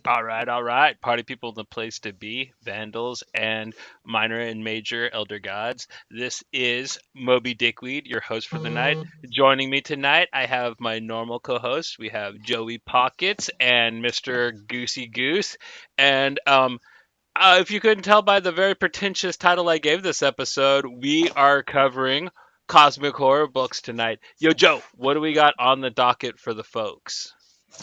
All right. Party people, the place to be, vandals and minor and major elder gods. This is Moby Dickweed, your host for the night. Joining me tonight, I have my normal co-host. We have Joey Pockets and Mr. Goosey Goose. And if you couldn't tell by the very pretentious title I gave this episode, we are covering cosmic horror books tonight. Yo, Joe, what do we got on the docket for the folks?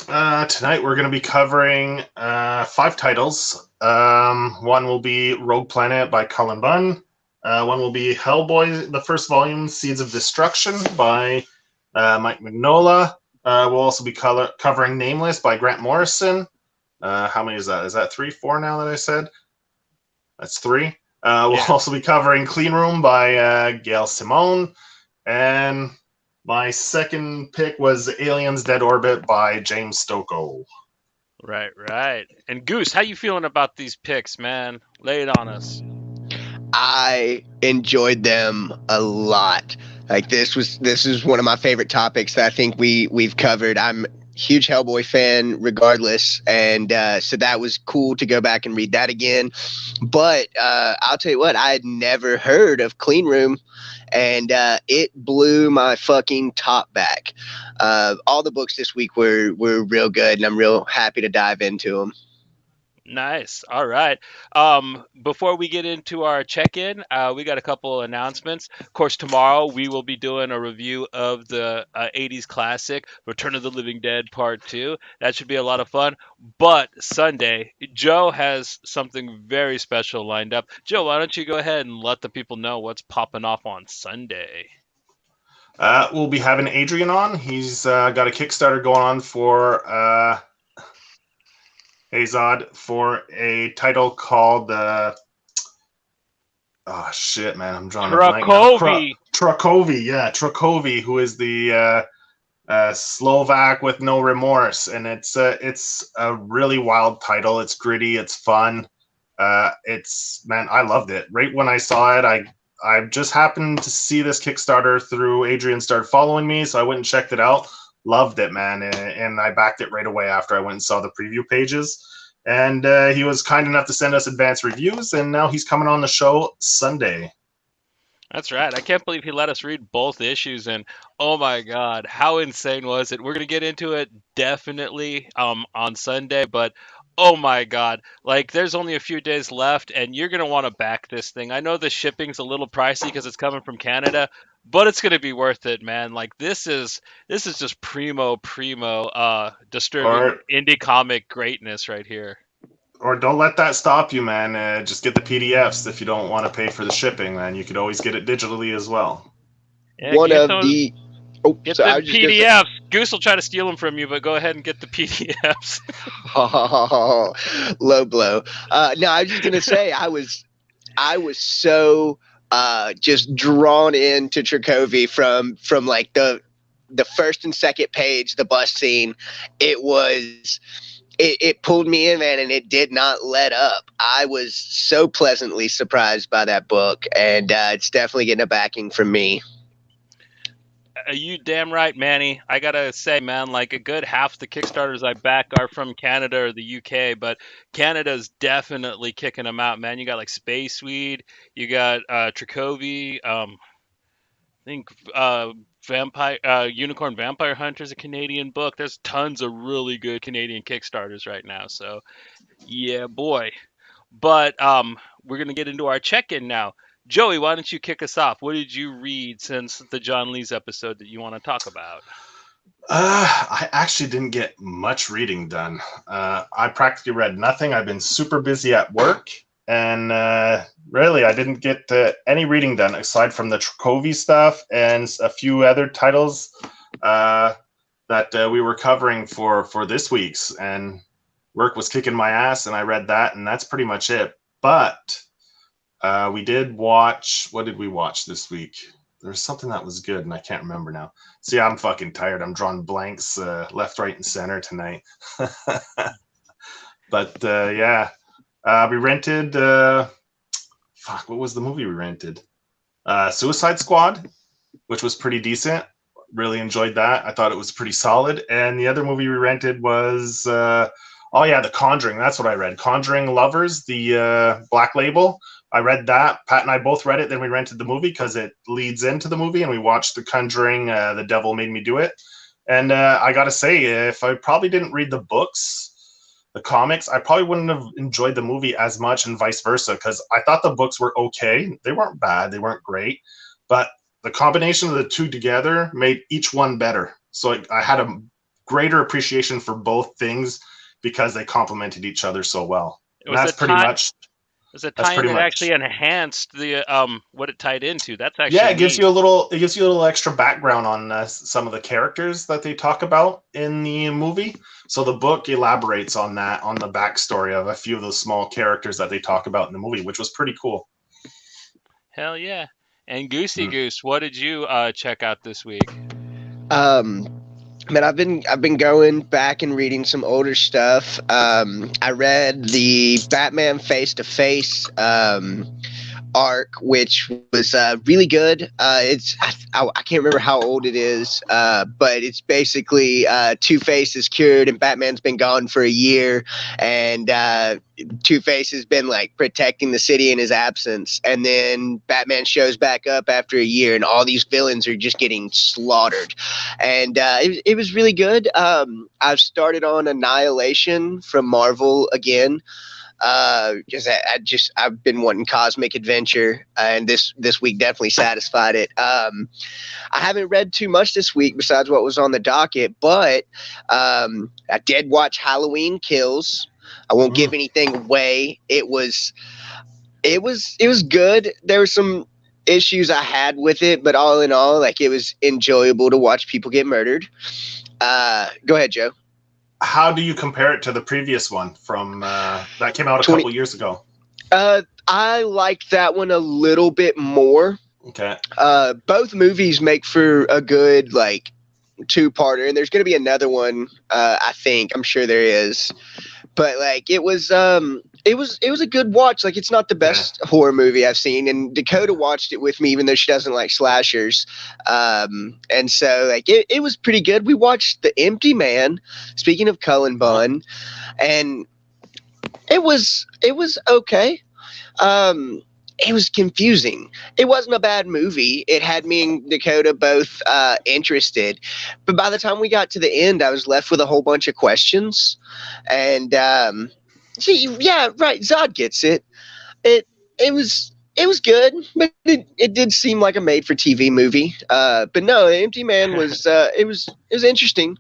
Tonight we're going to be covering five titles. One will be Rogue Planet by Cullen Bunn. One will be Hellboy, the first volume, Seeds of Destruction by Mike Mignola. We'll also be covering Nameless by Grant Morrison. How many is that? Is that 3, 4 now that I said? That's 3. We'll also be covering Clean Room by Gail Simone. And my second pick was Aliens Dead Orbit by James Stokoe. Right. And Goose, how you feeling about these picks, man? Lay it on us. I enjoyed them a lot. Like this is one of my favorite topics that I think we've covered. I'm a huge Hellboy fan regardless, and so that was cool to go back and read that again. But I'll tell you what, I had never heard of Clean Room, and it blew my fucking top back. All the books this week were real good, and I'm real happy to dive into them. Nice. All right. Before we get into our check-in, we got a couple announcements. Of course, tomorrow we will be doing a review of the 80s classic, Return of the Living Dead Part 2. That should be a lot of fun. But Sunday, Joe has something very special lined up. Joe, why don't you go ahead and let the people know what's popping off on Sunday? We'll be having Adrian on. He's got a Kickstarter going on for Azod for a title called oh shit, man, I'm drawing a blank now. Trakovi, who is the Slovak with no remorse, and it's a really wild title. It's gritty, it's fun. Man, I loved it. Right when I saw it, I just happened to see this Kickstarter through Adrian started following me, so I went and checked it out. Loved it, man, and I backed it right away after I went and saw the preview pages. And he was kind enough to send us advanced reviews, and now he's coming on the show Sunday. That's right. I can't believe he let us read both issues, and oh my God, how insane was it? We're gonna get into it definitely on Sunday, but oh my God, like there's only a few days left, and you're gonna want to back this thing. I know the shipping's a little pricey because it's coming from Canada, but it's gonna be worth it, man. Like this is just primo disturbing indie comic greatness right here. Or don't let that stop you, man. Just get the PDFs if you don't want to pay for the shipping, man. You could always get it digitally as well. Yeah, One of the get the PDFs. Goose will try to steal them from you, but go ahead and get the PDFs. Oh, low blow. No, I was just gonna say I was so just drawn into Trakovi from like the first and second page, the bus scene. It pulled me in, man, and it did not let up. I was so pleasantly surprised by that book, and it's definitely getting a backing from me. Are you damn right, Manny? I gotta say, man, like a good half the Kickstarters I back are from Canada or the UK, but Canada's definitely kicking them out, man. You got like Space Weed, you got Trakovi, I think Vampire Unicorn Vampire Hunter is a Canadian book. There's tons of really good Canadian Kickstarters right now. So yeah, boy. But we're gonna get into our check-in now. Joey, why don't you kick us off? What did you read since the John Lee's episode that you want to talk about? I actually didn't get much reading done. I practically read nothing. I've been super busy at work, and really, I didn't get any reading done aside from the Trakovi stuff and a few other titles that we were covering for this week's. And work was kicking my ass, and I read that, and that's pretty much it. But we did watch. What did we watch this week? There was something that was good, and I can't remember now. See, I'm fucking tired. I'm drawing blanks left, right, and center tonight. But yeah, we rented. What was the movie we rented? Suicide Squad, which was pretty decent. Really enjoyed that. I thought it was pretty solid. And the other movie we rented was Oh yeah, The Conjuring. That's what I read. Conjuring Lovers, the Black Label. I read that. Pat and I both read it. Then we rented the movie because it leads into the movie, and we watched The Conjuring. The Devil Made Me Do It. And I gotta say, if I probably didn't read the books, the comics, I probably wouldn't have enjoyed the movie as much, and vice versa. Because I thought the books were okay. They weren't bad. They weren't great, but the combination of the two together made each one better. So I had a greater appreciation for both things because they complemented each other so well. It And was that's a pretty tie. much It was a that's tie-in pretty that much actually enhanced the what it tied into. That's yeah, actually it gives neat. you a little extra background on some of the characters that they talk about in the movie. So the book elaborates on that, on the backstory of a few of those small characters that they talk about in the movie, which was pretty cool. Hell yeah. And Goosey Hmm. Goose, what did you check out this week? Um, Man, I've been going back and reading some older stuff. I read the Batman Face to Face arc, which was really good. I can't remember how old it is, but it's basically Two Face is cured and Batman's been gone for a year, and Two Face has been like protecting the city in his absence, and then Batman shows back up after a year, and all these villains are just getting slaughtered, and it was really good. I've started on Annihilation from Marvel again because I've been wanting cosmic adventure, and this week definitely satisfied it. I haven't read too much this week besides what was on the docket, but I did watch Halloween Kills. I won't give anything away. It was good. There were some issues I had with it, but all in all, like it was enjoyable to watch people get murdered. Go ahead, Joe. How do you compare it to the previous one from that came out a 20. couple years ago? I liked that one a little bit more. Okay. Both movies make for a good like two-parter, and there's going to be another one. I think I'm sure there is, but like it was a good watch. Like it's not the best horror movie I've seen, and Dakota watched it with me, even though she doesn't like slashers. And so like it was pretty good. We watched The Empty Man. Speaking of Cullen Bunn, and it was okay. It was confusing. It wasn't a bad movie. It had me and Dakota both interested, but by the time we got to the end, I was left with a whole bunch of questions. And see, yeah, right. Zod gets it. It was good, but it did seem like a made-for-TV movie. But no, The Empty Man was it was interesting.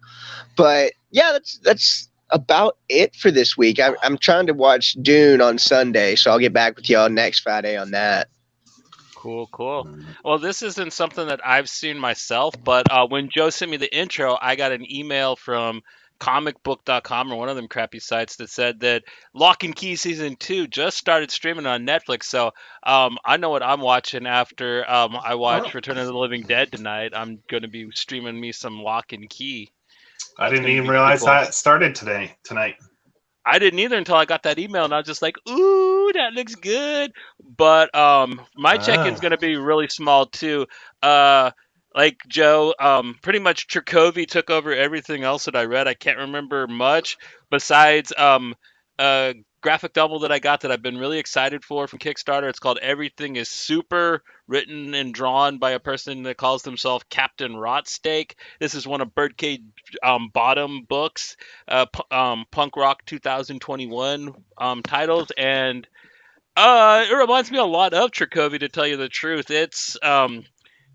But yeah, that's about it for this week. I'm trying to watch Dune on Sunday, so I'll get back with y'all next Friday on that. Cool. Well, this isn't something that I've seen myself, but when Joe sent me the intro, I got an email from comicbook.com or one of them crappy sites that said that Lock and Key season 2 just started streaming on Netflix. So I know what I'm watching after I watch Oh, Return of the Living Dead tonight. I'm going to be streaming me some Lock and Key. I That's didn't going to even be pretty realize cool. that started tonight. I didn't either until I got that email, and I was just like, "Ooh, that looks good." But my check-in's Ah, gonna be really small too. Uh, like Joe, pretty much Trakovi took over everything else that I read. I can't remember much besides a graphic novel that I got that I've been really excited for from Kickstarter. It's called Everything Is Super, written and drawn by a person that calls themselves Captain Rotsteak. This is one of Birdcage Bottom books, Punk Rock 2021 titles, and it reminds me a lot of Trakovi, to tell you the truth. It's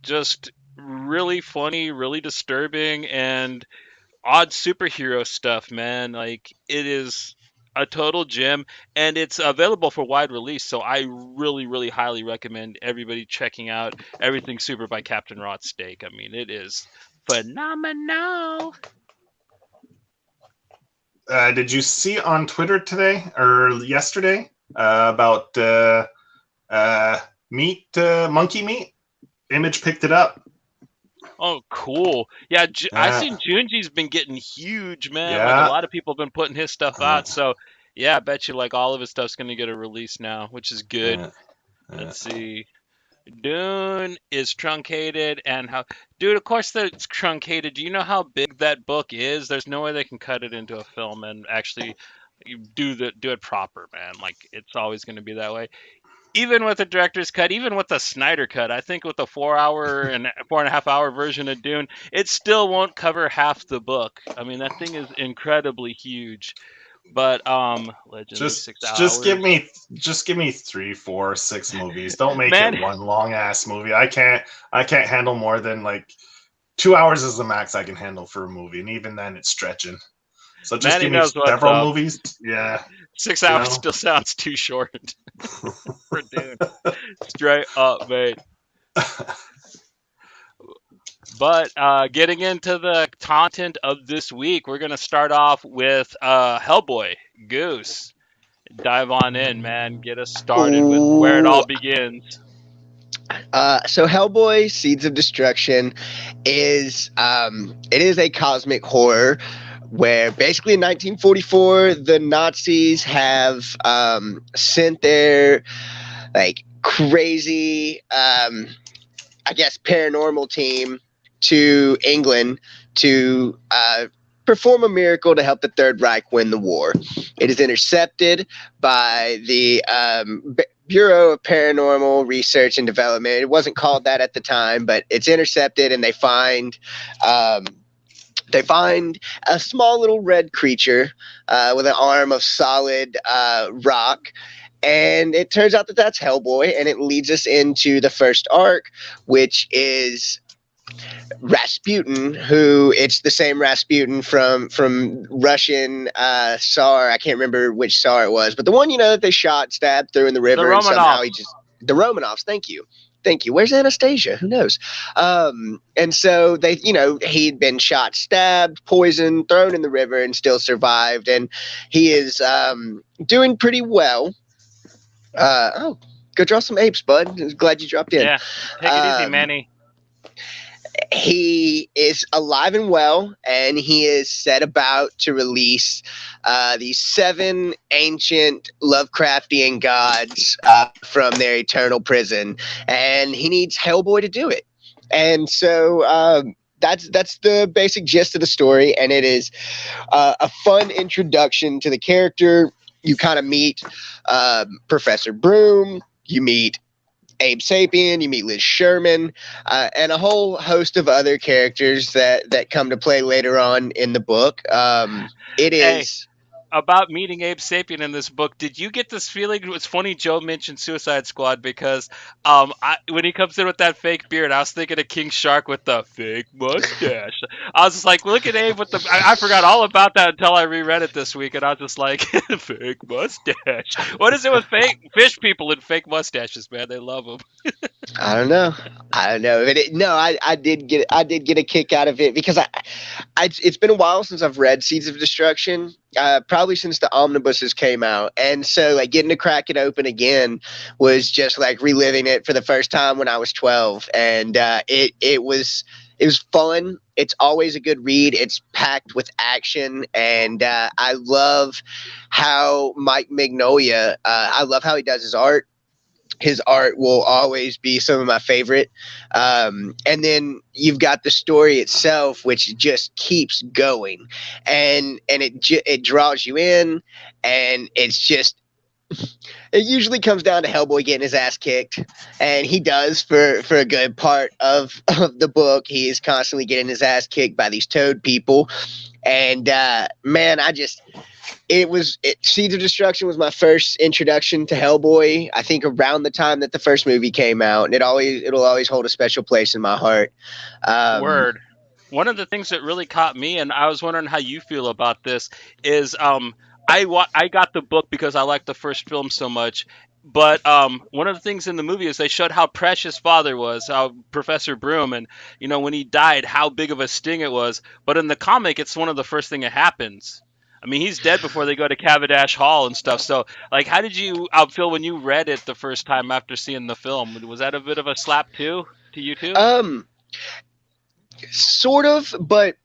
just really funny, really disturbing, and odd superhero stuff, man. Like it is a total gem, and it's available for wide release. So I really, really highly recommend everybody checking out Everything Super by Captain Rod Steak. I mean, it is phenomenal. did you see on Twitter today or yesterday about uh, monkey meat? Image picked it up. Oh, cool. Yeah, I Uh, seen Junji's been getting huge, man. Like a yeah. lot of people have been putting his stuff Uh, out. So, yeah, I bet you like all of his stuff's gonna get a release now, which is good. uh, uh, Let's see. Dune is truncated, and how, dude, of course that it's truncated. Do you know how big that book is? There's no way they can cut it into a film and actually You do it proper, man. Like it's always going to be that way. Even with the director's cut, even with the Snyder cut, I think with the 4 hour and 4.5 hour version of Dune, it still won't cover half the book. I mean, that thing is incredibly huge. But Legendary Just 6 hours. just give me 3, 4, 6 movies. Don't make Man, it one long ass movie. I can't handle more than like 2 hours is the max I can handle for a movie, and even then it's stretching. So just Manny give me knows what's several up. movies. Yeah, 6 hours still sounds too short for Dune. Straight up, mate. But getting into the content of this week, we're gonna start off with Hellboy. Goose, dive on in, man. Get us started with where it Ooh, all begins. so Hellboy: Seeds of Destruction is it is a cosmic horror where basically in 1944 the Nazis have sent their like crazy I guess paranormal team to England to perform a miracle to help the Third Reich win the war. It is intercepted by the Bureau of Paranormal Research and Development. It wasn't called that at the time, but it's intercepted, and they find a small little red creature with an arm of solid rock. And it turns out that that's Hellboy, and it leads us into the first arc, which is Rasputin, who it's the same Rasputin from Russian Tsar. I can't remember which Tsar it was, but the one that they shot, stabbed, threw in the The river, and somehow Romanov. he just the Romanovs. Thank you. Where's Anastasia? Who knows? And so they, he'd been shot, stabbed, poisoned, thrown in the river, and still survived. And he is doing pretty well. Go draw some apes, bud. Glad you dropped in. Yeah, take it easy, Um, Manny. he is alive and well, and he is set about to release these 7 ancient Lovecraftian gods from their eternal prison, and he needs Hellboy to do it. And so that's the basic gist of the story, and it is a fun introduction to the character. You kind of meet Professor Broom, you meet Abe Sapien, you meet Liz Sherman, and a whole host of other characters that come to play later on in the book. It Hey, is. about meeting Abe Sapien in this book, did you get this feeling? It's funny Joe mentioned Suicide Squad because when he comes in with that fake beard, I was thinking of King Shark with the fake mustache. I was just like, look at Abe with the. I forgot all about that until I reread it this week, and I was just like, fake mustache. What is it with fake fish people and fake mustaches, man? They love them. I don't know. But I did get a kick out of it because it's been a while since I've read Seeds of Destruction. Probably since the omnibuses came out, and so like getting to crack it open again was just like reliving it for the first time when I was 12, and it was fun. It's always a good read. It's packed with action, and I love how Mike Mignola. I love how he does his art. His art will always be some of my favorite. And then you've got the story itself, which just keeps going, and it draws you in, and it's just. It usually comes down to Hellboy getting his ass kicked, and he does for a good part of the book. He is constantly getting his ass kicked by these toad people, and man, Seeds of Destruction was my first introduction to Hellboy. I think around the time that the first movie came out, and it'll always hold a special place in my heart. Word. One of the things that really caught me, and I was wondering how you feel about this, is I got the book because I liked the first film so much. But one of the things in the movie is they showed how precious father was, how Professor Broom, and when he died, how big of a sting it was. But in the comic, it's one of the first thing that happens. I mean, he's dead before they go to Cavendish Hall and stuff. So, like, how did you feel when you read it the first time after seeing the film? Was that a bit of a slap too to you too? Sort of, but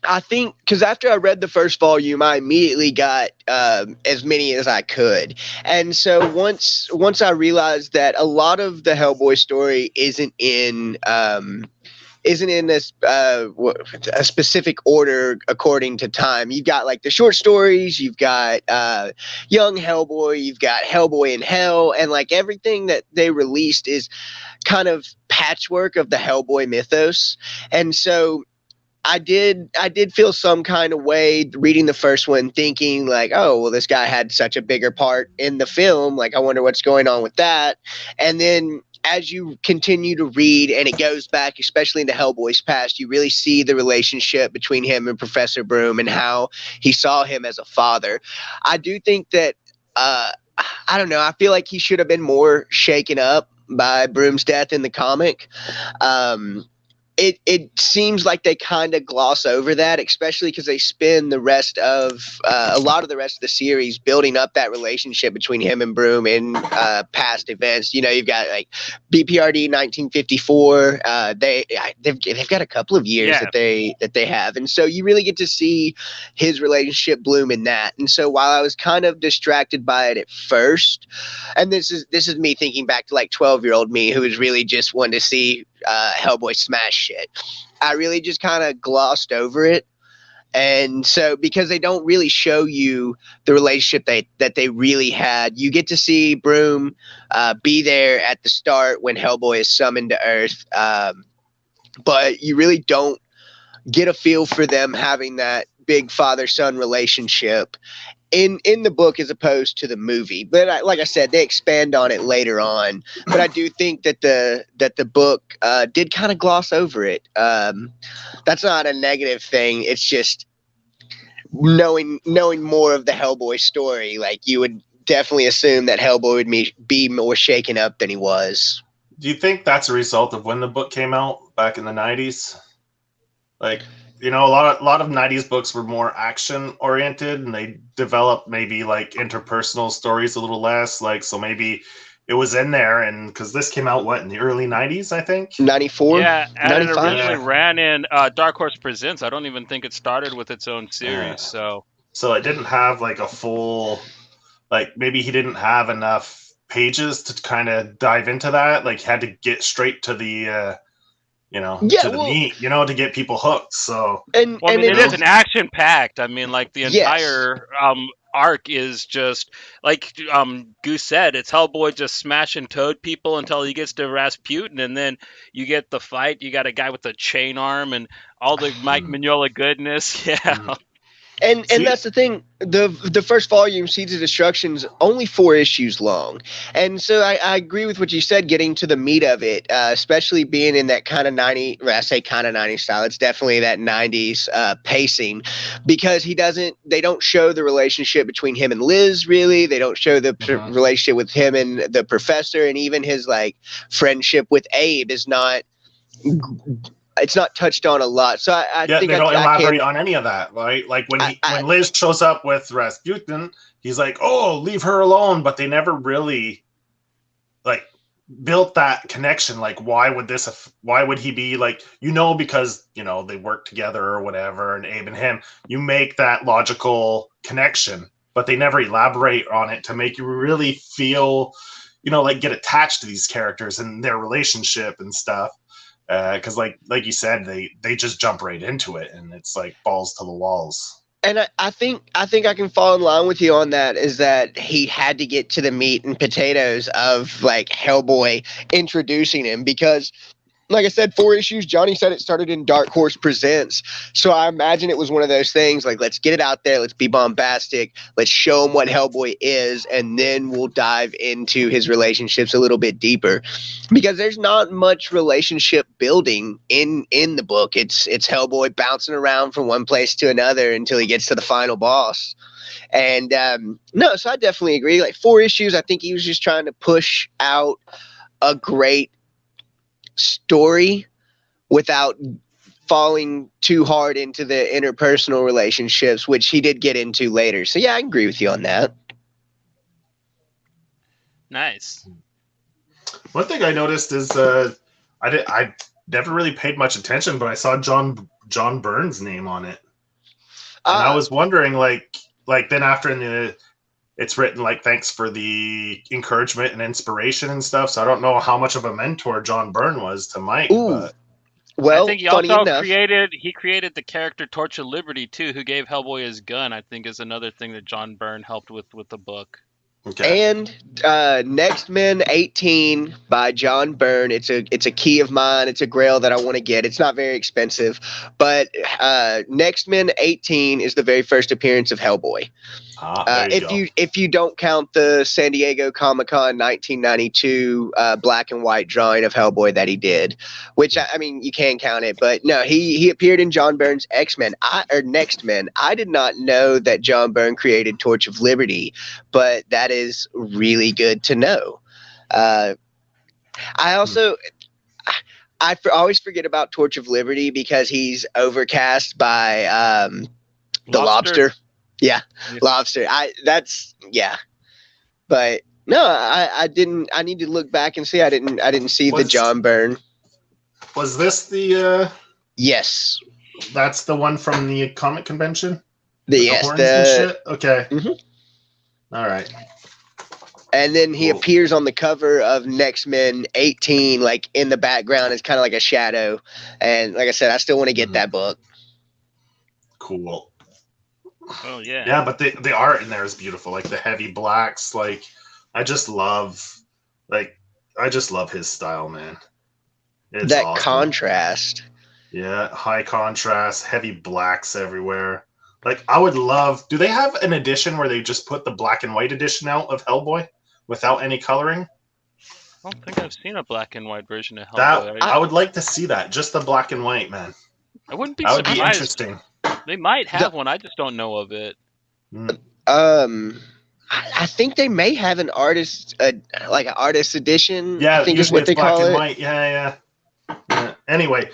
I think because after I read the first volume, I immediately got as many as I could, and so once I realized that a lot of the Hellboy story isn't in isn't in a specific order according to time. You've got like the short stories, you've got Young Hellboy, you've got Hellboy in Hell, and like everything that they released is kind of patchwork of the Hellboy mythos. And so I did feel some kind of way reading the first one, thinking like, oh, well, this guy had such a bigger part in the film. Like, I wonder what's going on with that. And then as you continue to read and it goes back, especially into Hellboy's past, you really see the relationship between him and Professor Broom and how he saw him as a father. I do think that, I don't know, I feel like he should have been more shaken up by Broom's death in the comic. It seems like they kind of gloss over that, especially because they spend the rest of a lot of the rest of the series building up that relationship between him and Broom in past events. You know, you've got like BPRD 1954. They've got a couple of years that they have, and so you really get to see his relationship bloom in that. And so while I was kind of distracted by it at first, and this is me thinking back to like 12-year-old me who was really just wanting to see Hellboy smash shit, I really just kind of glossed over it. And so because they don't really show you the relationship that they really had, you get to see Broom be there at the start when Hellboy is summoned to Earth, but you really don't get a feel for them having that big father-son relationship in the book as opposed to the movie. But like I said, they expand on it later on. But I do think that the book did kind of gloss over it. That's not a negative thing. It's just knowing more of the Hellboy story. Like, you would definitely assume that Hellboy would be more shaken up than he was. Do you think that's a result of when the book came out back in the 90s? Like, you know, a lot of 90s books were more action oriented, and they developed maybe like interpersonal stories a little less. Like, so maybe it was in there, and because this came out in the early 90s, I think 94. Yeah, and 95? it originally ran in Dark Horse Presents. I don't even think it started with its own series. So it didn't have like a full, like, maybe he didn't have enough pages to kind of dive into that. Like, he had to get straight to the meat, to get people hooked. So, and it is an action packed. I mean, like, the entire arc is just like Goose said. It's Hellboy just smashing Toad people until he gets to Rasputin, and then you get the fight. You got a guy with a chain arm and all the Mike Mignola goodness. Yeah. And that's the thing. The first volume, Seeds of Destruction, is only 4 issues long, and so I agree with what you said. Getting to the meat of it, especially being in that kind of 90, I say kind of 90s style. It's definitely that 90s pacing, because they don't show the relationship between him and Liz. Really, they don't show the relationship with him and the professor, and even his like friendship with Abe is not. It's not touched on a lot, so I think they don't elaborate on any of that, right? Like when Liz shows up with Rasputin, he's like, "Oh, leave her alone," but they never really like built that connection. Like, why would he be like, because they work together or whatever, and Abe and him, you make that logical connection, but they never elaborate on it to make you really feel, like get attached to these characters and their relationship and stuff. Because like you said, they just jump right into it, and it's like balls to the walls. And I think I can fall in line with you on that, is that he had to get to the meat and potatoes of like Hellboy introducing him, because like I said, 4 issues. Johnny said it started in Dark Horse Presents. So I imagine it was one of those things like, let's get it out there. Let's be bombastic. Let's show him what Hellboy is. And then we'll dive into his relationships a little bit deeper, because there's not much relationship building in the book. It's Hellboy bouncing around from one place to another until he gets to the final boss. And so I definitely agree. Like 4 issues, I think he was just trying to push out a great story without falling too hard into the interpersonal relationships, which he did get into later. So yeah, I agree with you on that. Nice. One thing I noticed is I never really paid much attention, but I saw John Byrne's name on it, and I was wondering like then after it's written like, thanks for the encouragement and inspiration and stuff. So I don't know how much of a mentor John Byrne was to Mike. Ooh. But I Well, think he funny also enough, created the character Torch of Liberty too, who gave Hellboy his gun. I think is another thing that John Byrne helped with the book. Okay. and Next Men 18 by John Byrne. It's a key of mine. It's a grail that I want to get. It's not very expensive, but Next Men 18 is the very first appearance of Hellboy. There you go. If you don't count the San Diego Comic-Con 1992 black and white drawing of Hellboy that he did, which I mean you can count it, but no, he appeared in John Byrne's X-Men or Next Men. I did not know that John Byrne created Torch of Liberty, but that is really good to know. I also always forget about Torch of Liberty because he's overcast by the Lobster. Yeah, Lobster. But no, I didn't. I need to look back and see. I didn't see the John Byrne. Was this the? Yes. That's the one from the comic convention. Yes. Horns and shit? Okay. Mm-hmm. All right. And then he appears on the cover of Next Men 18, like in the background, as kind of like a shadow. And like I said, I still want to get that book. Cool. Oh yeah. Yeah, but the art in there is beautiful. Like the heavy blacks. Like I just love his style, man. It's that awesome. Contrast. Yeah, high contrast, heavy blacks everywhere. Like I would love. Do they have an edition where they just put the black and white edition out of Hellboy without any coloring? I don't think I've seen a black and white version of Hellboy. I would like to see that. Just the black and white, man. I wouldn't be that surprised. Would be interesting. They might have one. I just don't know of it. I think they may have an artist, like an artist edition. Yeah, I think usually is what they black call and it. white. Yeah. Anyway,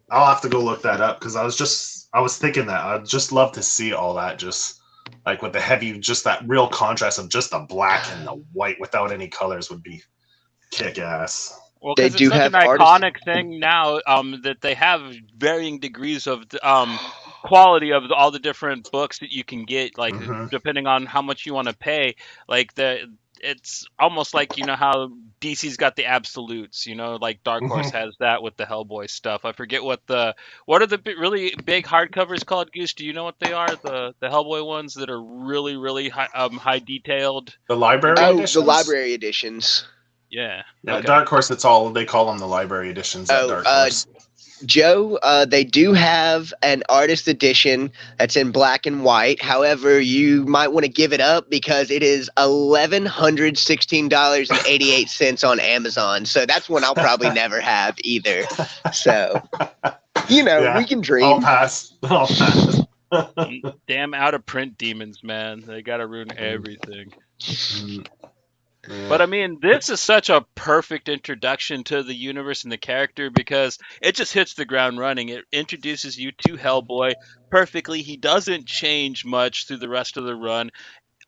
I'll have to go look that up because I was thinking that I'd just love to see all that, just like with the heavy, just that real contrast of just the black and the white without any colors would be kick ass. Well, because it's such an iconic thing now that they have varying degrees of quality of all the different books that you can get, like depending on how much you want to pay. Like it's almost like, you know, how DC's got the absolutes, you know, like Dark Horse has that with the Hellboy stuff. I forget what are the really big hardcovers called, Goose? Do you know what they are? The Hellboy ones that are really, really high detailed. The library editions? The library editions. Yeah. Okay. Dark Horse, they call them the library editions at Dark Horse. Joe, they do have an artist edition that's in black and white. However, you might want to give it up because it is $1,116.88 on Amazon. So that's one I'll probably never have either. So, you know, we can dream. I'll pass. Damn out of print demons, man. They got to ruin everything. But I mean, this is such a perfect introduction to the universe and the character because it just hits the ground running. It introduces you to Hellboy perfectly. He doesn't change much through the rest of the run.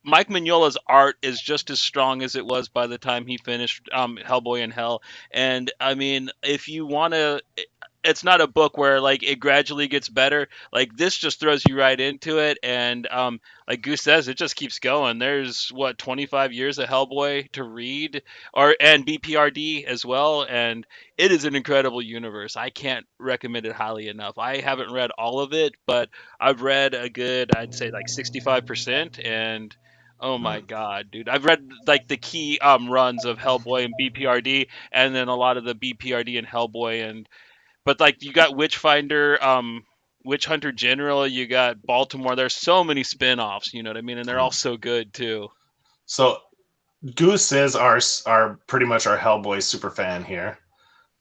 Mike Mignola's art is just as strong as it was by the time he finished Hellboy in Hell. And I mean, if you want to, it's not a book where like it gradually gets better. Like this just throws you right into it. And like Goose says, it just keeps going. There's 25 years of Hellboy to read and BPRD as well. And it is an incredible universe. I can't recommend it highly enough. I haven't read all of it, but I've read a good, I'd say like 65%. And oh my God, dude. I've read like the key runs of Hellboy and BPRD and then a lot of the BPRD and Hellboy but like you got Witchfinder, Witch Hunter General, you got Baltimore. There's so many spin-offs, you know what I mean? And they're all so good too. So Goose is our pretty much our Hellboy super fan here.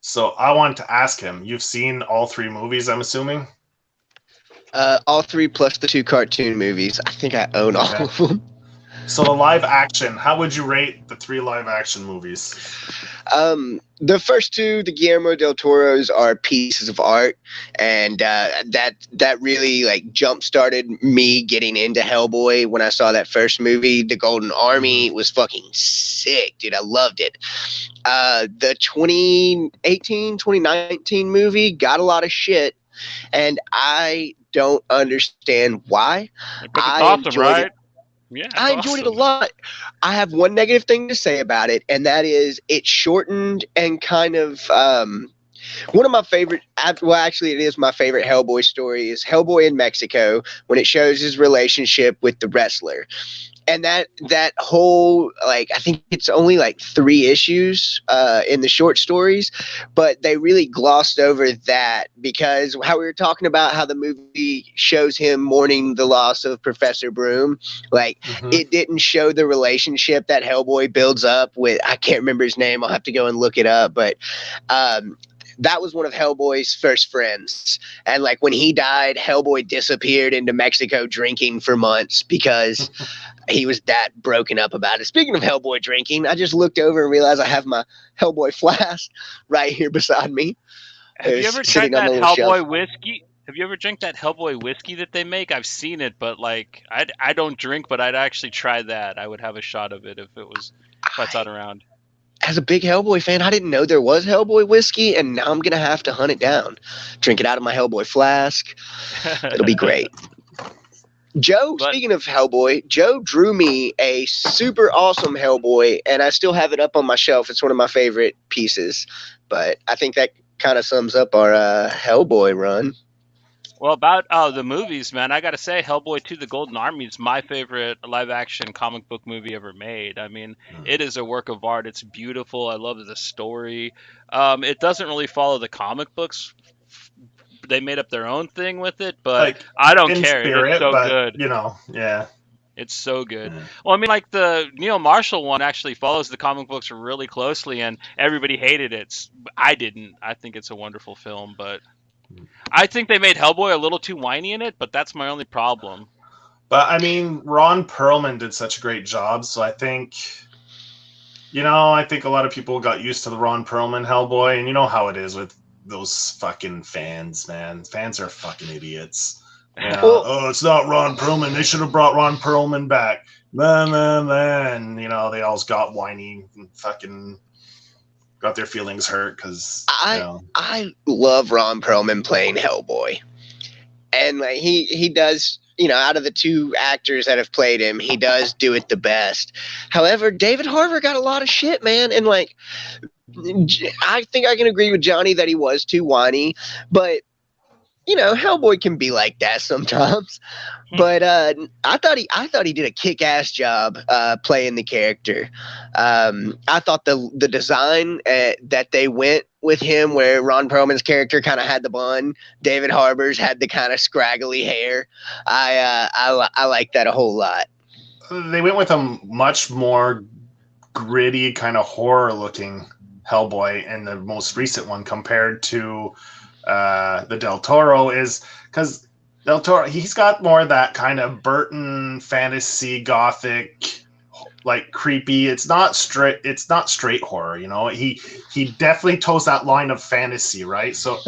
So I wanted to ask him, you've seen all 3 movies, I'm assuming? All 3 plus the 2 cartoon movies. I think I own all of them. So the live action, how would you rate the 3 live action movies? The first 2, the Guillermo del Toro's, are pieces of art, and that really like jump started me getting into Hellboy when I saw that first movie. The Golden Army was fucking sick, dude. I loved it. The 2019 movie got a lot of shit, and I don't understand why. But it's awesome, right? Yeah, I enjoyed it a lot. I have one negative thing to say about it, and that is it shortened and kind of One of my favorite, well, actually, it is my favorite Hellboy story, is Hellboy in Mexico, when it shows his relationship with the wrestler. And that whole, like, I think it's only like 3 issues in the short stories, but they really glossed over that, because how we were talking about how the movie shows him mourning the loss of Professor Broom, like, it didn't show the relationship that Hellboy builds up with, I can't remember his name, I'll have to go and look it up, but that was one of Hellboy's first friends. And like when he died, Hellboy disappeared into Mexico drinking for months because he was that broken up about it. Speaking of Hellboy drinking, I just looked over and realized I have my Hellboy flask right here beside me. Have you ever tried that Hellboy whiskey? Have you ever drank that Hellboy whiskey that they make? I've seen it, but like I don't drink, but I'd actually try that. I would have a shot of it if I saw it around. As a big Hellboy fan, I didn't know there was Hellboy whiskey, and now I'm going to have to hunt it down. Drink it out of my Hellboy flask. It'll be great. Joe, speaking of Hellboy, Joe drew me a super awesome Hellboy, and I still have it up on my shelf. It's one of my favorite pieces, but I think that kind of sums up our Hellboy run. Well, about the movies, man, I got to say Hellboy 2: The Golden Army is my favorite live-action comic book movie ever made. I mean, it is a work of art. It's beautiful. I love the story. It doesn't really follow the comic books. They made up their own thing with it, but like, I don't care. It's so good. You know, yeah. It's so good. Well, I mean, like the Neil Marshall one actually follows the comic books really closely, and everybody hated it. I didn't. I think it's a wonderful film, but I think they made Hellboy a little too whiny in it, but that's my only problem. But I mean, Ron Perlman did such a great job, so I think a lot of people got used to the Ron Perlman Hellboy, and you know how it is with those fucking fans, man. Fans are fucking idiots. Oh, it's not Ron Perlman. They should have brought Ron Perlman back. Man. They all got whiny and fucking got their feelings hurt because I love Ron Perlman playing Hellboy, and like he does, out of the 2 actors that have played him, he does do it the best. However, David Harbour got a lot of shit, man, and like I think I can agree with Johnny that he was too whiny, but Hellboy can be like that sometimes. But I thought he did a kick-ass job playing the character. I thought the design that they went with him, where Ron Perlman's character kind of had the bun, David Harbour's had the kind of scraggly hair. I like that a whole lot. They went with a much more gritty, kind of horror-looking Hellboy in the most recent one compared to the Del Toro, is because Del Toro, he's got more of that kind of Burton fantasy gothic, like creepy. It's not straight horror, he definitely toes that line of fantasy, right? So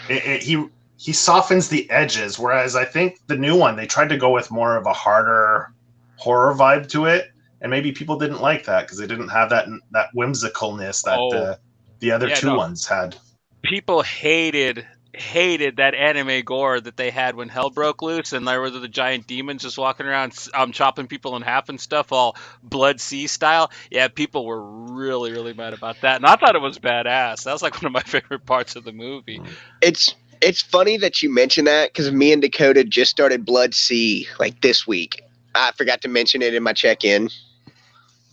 he softens the edges, whereas I think the new one, they tried to go with more of a harder horror vibe to it, and maybe people didn't like that because they didn't have that whimsicalness that the other 2 ones had. People hated that anime gore that they had when hell broke loose, and there were the giant demons just walking around chopping people in half and stuff, all Blood Sea style. Yeah, people were really, really mad about that, and I thought it was badass. That was like one of my favorite parts of the movie. It's funny that you mention that, because me and Dakota just started Blood Sea like this week. I forgot to mention it in my check-in.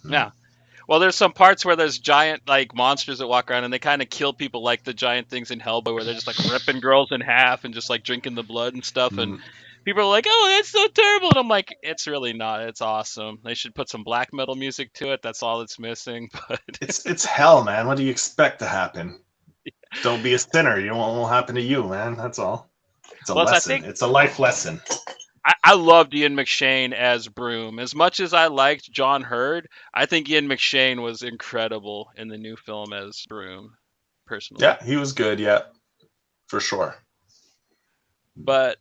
Yeah. Well, there's some parts where there's giant like monsters that walk around and they kind of kill people like the giant things in Hellboy, where they're just like ripping girls in half and just like drinking the blood and stuff. And people are like, "Oh, that's so terrible." And I'm like, "It's really not. It's awesome. They should put some black metal music to it. That's all it's missing." But it's hell, man. What do you expect to happen? Don't be a sinner. You won't happen to you, man. That's all. It's a lesson. It's a life lesson. I loved Ian McShane as Broom. As much as I liked John Hurd, I think Ian McShane was incredible in the new film as Broom, personally. Yeah, he was good, yeah, for sure. But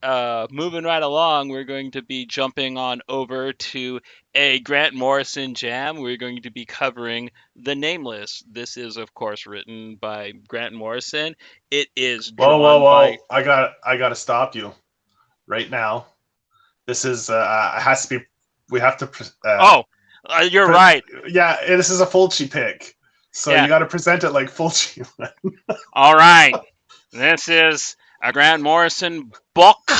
moving right along, we're going to be jumping on over to a Grant Morrison jam. We're going to be covering The Nameless. This is, of course, written by Grant Morrison. It is drawn by... I got to stop you right now. This is has to be. We have to. You're right. Yeah, this is a Fulci pick, so you got to present it like Fulci. All right. This is a Grant Morrison book.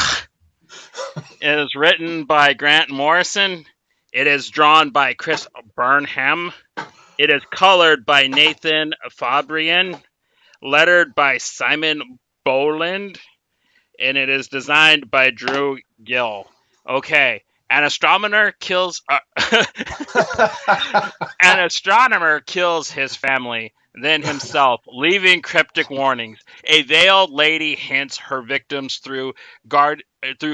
It is written by Grant Morrison. It is drawn by Chris Burnham. It is colored by Nathan Fabian. Lettered by Simon Boland. And it is designed by Drew Gill. Okay. An astronomer kills an astronomer kills his family, then himself, leaving cryptic warnings. A veiled lady hints her victims through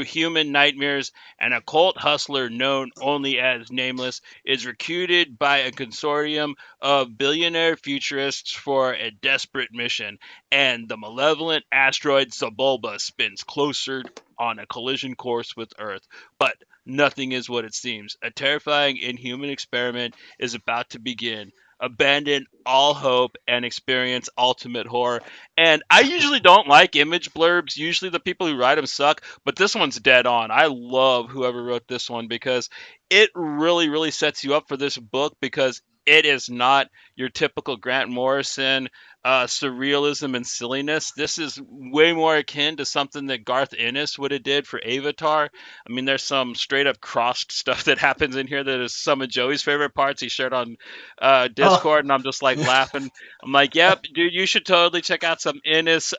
human nightmares, and a cult hustler known only as Nameless is recruited by a consortium of billionaire futurists for a desperate mission, and the malevolent asteroid Sebulba spins closer on a collision course with Earth. But nothing is what it seems. A terrifying inhuman experiment is about to begin. Abandon all hope and experience ultimate horror. And I usually don't like image blurbs. Usually the people who write them suck, but this one's dead on. I love whoever wrote this one because it really, really sets you up for this book because it is not your typical Grant Morrison surrealism and silliness. This is way more akin to something that Garth Ennis would have did for Avatar. I mean, there's some straight up crossed stuff that happens in here that is some of Joey's favorite parts. He shared on Oh, Discord, and I'm just like laughing. I'm like, yep, dude, you should totally check out some Ennis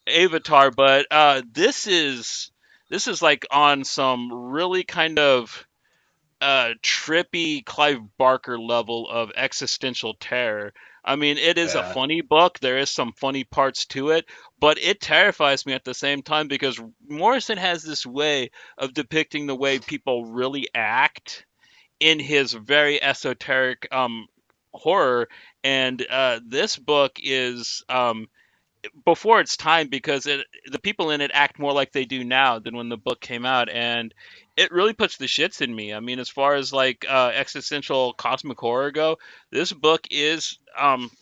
Avatar. But this is like on some really kind of trippy Clive Barker level of existential terror. I mean, it is a yeah. funny book. There is some funny parts to it, but it terrifies me at the same time because Morrison has this way of depicting the way people really act in his very esoteric horror. And this book is before its time because the people in it act more like they do now than when the book came out, and it really puts the shits in me. I mean, as far as like existential cosmic horror go, this book is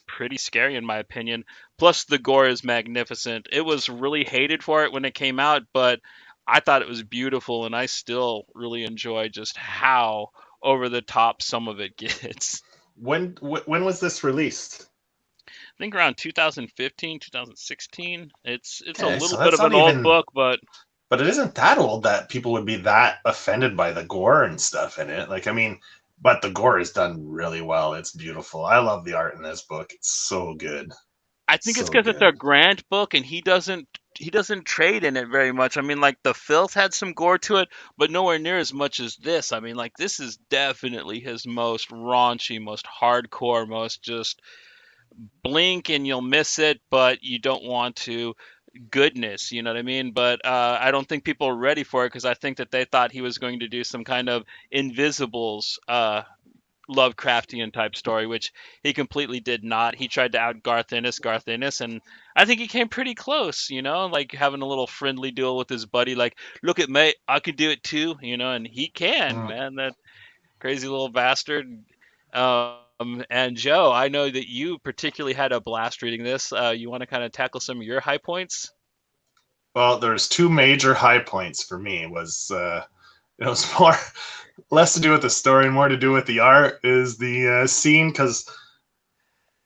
pretty scary in my opinion. Plus, the gore is magnificent. It was really hated for it when it came out, but I thought it was beautiful, and I still really enjoy just how over the top some of it gets. When was this released? I think around 2015, 2016. It's a Okay, so little bit that's of not an old even. book, but But it isn't that old that people would be that offended by the gore and stuff in it. Like, I mean, but the gore is done really well. It's beautiful. I love the art in this book. It's so good. I think it's So because it's good. a Grant book and he doesn't trade in it very much. I mean, like the filth had some gore to it, but nowhere near as much as this. I mean, like this is definitely his most raunchy, most hardcore, most just blink and you'll miss it, but you don't want to goodness, you know what I mean? But I don't think people are ready for it because I think that they thought he was going to do some kind of Invisibles Lovecraftian type story, which he completely did not. He tried to out Garth Ennis, and I think he came pretty close, like having a little friendly duel with his buddy, like, look at me, I can do it too, and he can, Mm. man, that crazy little bastard. And Joe, I know that you particularly had a blast reading this. You want to kind of tackle some of your high points? Well, there's two major high points for me. It was more less to do with the story and more to do with the art. Is the scene because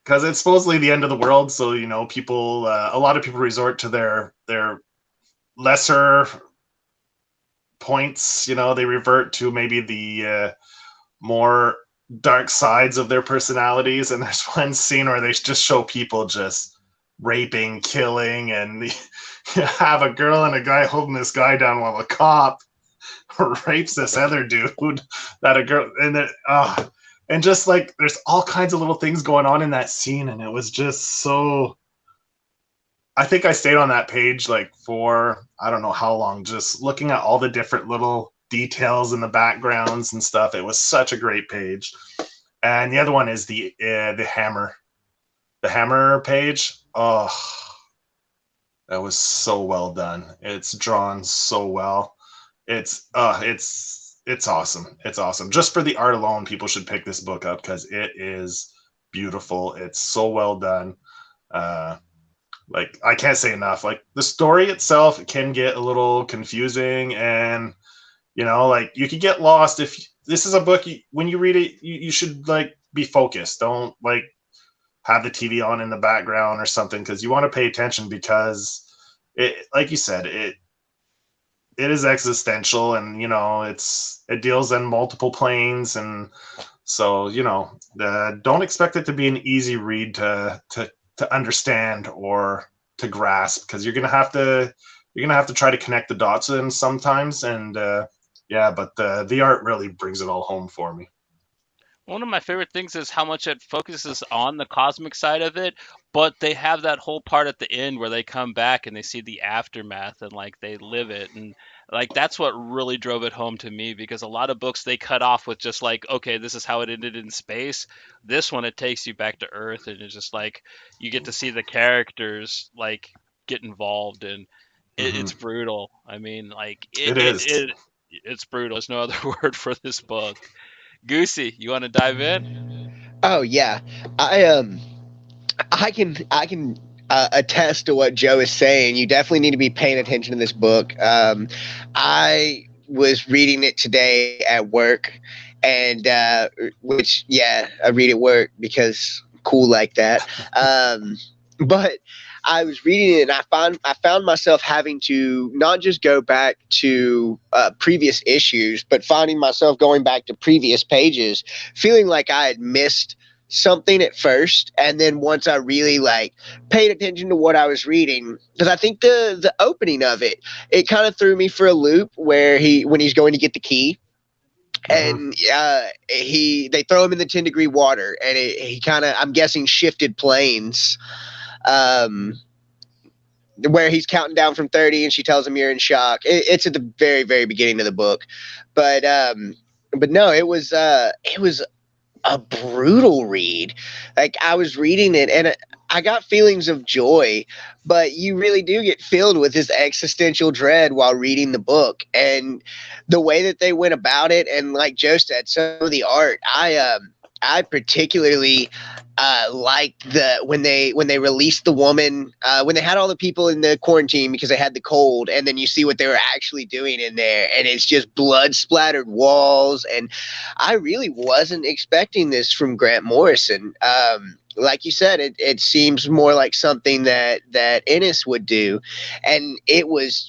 it's supposedly the end of the world, so people, a lot of people resort to their lesser points. They revert to maybe the more dark sides of their personalities. And there's one scene where they just show people just raping, killing, and you have a girl and a guy holding this guy down while a cop rapes this other dude that a girl and just like there's all kinds of little things going on in that scene, and it was just so. I think I stayed on that page like for I don't know how long, just looking at all the different little details in the backgrounds and stuff. It was such a great page. And the other one is the hammer page. Oh, that was so well done. It's drawn so well. It's awesome. It's awesome. Just for the art alone, people should pick this book up because it is beautiful. It's so well done. Like I can't say enough. Like the story itself can get a little confusing, and like you could get lost if this is a book. When you read it, you should like be focused. Don't like have the TV on in the background or something, because you want to pay attention, because it, like you said, it is existential, and it deals in multiple planes, and so don't expect it to be an easy read to understand or to grasp, because you're gonna have to try to connect the dots in sometimes, and yeah, but the art really brings it all home for me. One of my favorite things is how much it focuses on the cosmic side of it, but they have that whole part at the end where they come back and they see the aftermath and like they live it, and like that's what really drove it home to me, because a lot of books they cut off with just like, okay, this is how it ended in space. This one it takes you back to Earth, and it's just like you get to see the characters like get involved, and it's Hmm. brutal. I mean, like It is. it's brutal. There's no other word for this book. Goosey, you want to dive in? Oh yeah, I I can attest to what Joe is saying. You definitely need to be paying attention to this book. I was reading it today at work, and which yeah, I read at work because I'm cool like that. But I was reading it, and I found myself having to not just go back to previous issues, but finding myself going back to previous pages, feeling like I had missed something at first, and then once I really like paid attention to what I was reading, because I think the opening of it kind of threw me for a loop, where when he's going to get the key, Hmm. and they throw him in the 10-degree water, and he kind of, I'm guessing, shifted planes, um where he's counting down from 30 and she tells him you're in shock. It's at the very, very beginning of the book, but no, it was a brutal read. Like, I was reading it, and I got feelings of joy, but you really do get filled with this existential dread while reading the book. And the way that they went about it, and like Joe said, some of the art, I particularly liked when they released the woman, when they had all the people in the quarantine because they had the cold, and then you see what they were actually doing in there, and it's just blood splattered walls. And I really wasn't expecting this from Grant Morrison. Like you said, it seems more like something that Ennis would do, and it was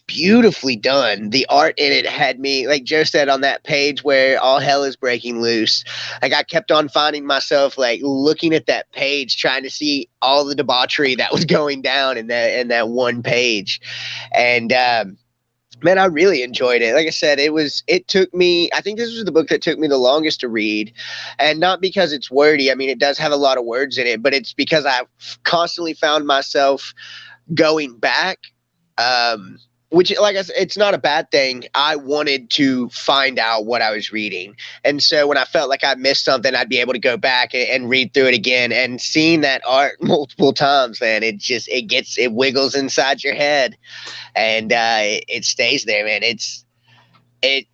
beautifully done. The art in it had me, like Joe said, on that page where all hell is breaking loose. Like, I kept on finding myself like looking at that page, trying to see all the debauchery that was going down in that one page. And man, I really enjoyed it. Like I said, it took me, I think this was the book that took me the longest to read. And not because it's wordy. I mean, it does have a lot of words in it, but it's because I constantly found myself going back, um, which, like I said, it's not a bad thing. I wanted to find out what I was reading, and so when I felt like I missed something, I'd be able to go back and read through it again. And seeing that art multiple times, man, it wiggles inside your head, and it stays there, man. It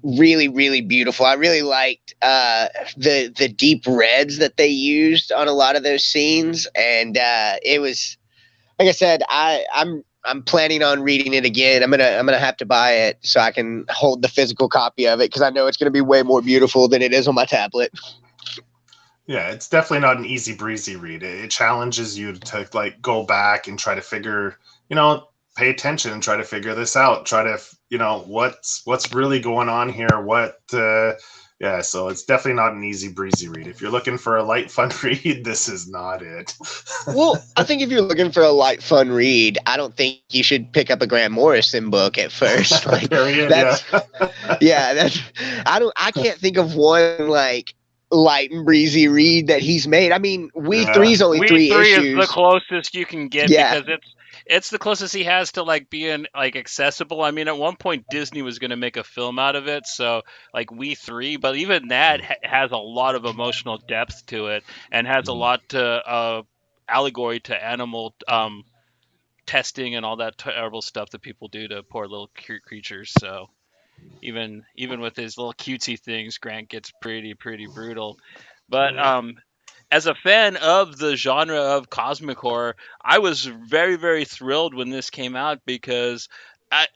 really, really beautiful. I really liked the deep reds that they used on a lot of those scenes, and it was, like I said, I'm planning on reading it again. I'm gonna have to buy it so I can hold the physical copy of it, because I know it's gonna be way more beautiful than it is on my tablet. Yeah, it's definitely not an easy breezy read. It challenges you to like go back and try to figure, pay attention and try to figure this out. Try to, what's really going on here. Yeah. So it's definitely not an easy breezy read. If you're looking for a light, fun read, this is not it. Well, I think if you're looking for a light, fun read, I don't think you should pick up a Grant Morrison book at first. Like, Period. Yeah. that's yeah, that's I can't think of one like light and breezy read that he's made. I mean, We Yeah. Three's only We three three is the issues. closest you can get, Yeah, because it's the closest he has to like being like accessible. I mean, at one point Disney was going to make a film out of it, so like We Three, but even that has a lot of emotional depth to it, and has a lot to allegory to animal testing and all that terrible stuff that people do to poor little creatures. So even with his little cutesy things, Grant gets pretty brutal. But Yeah. as a fan of the genre of cosmic horror, I was very thrilled when this came out, because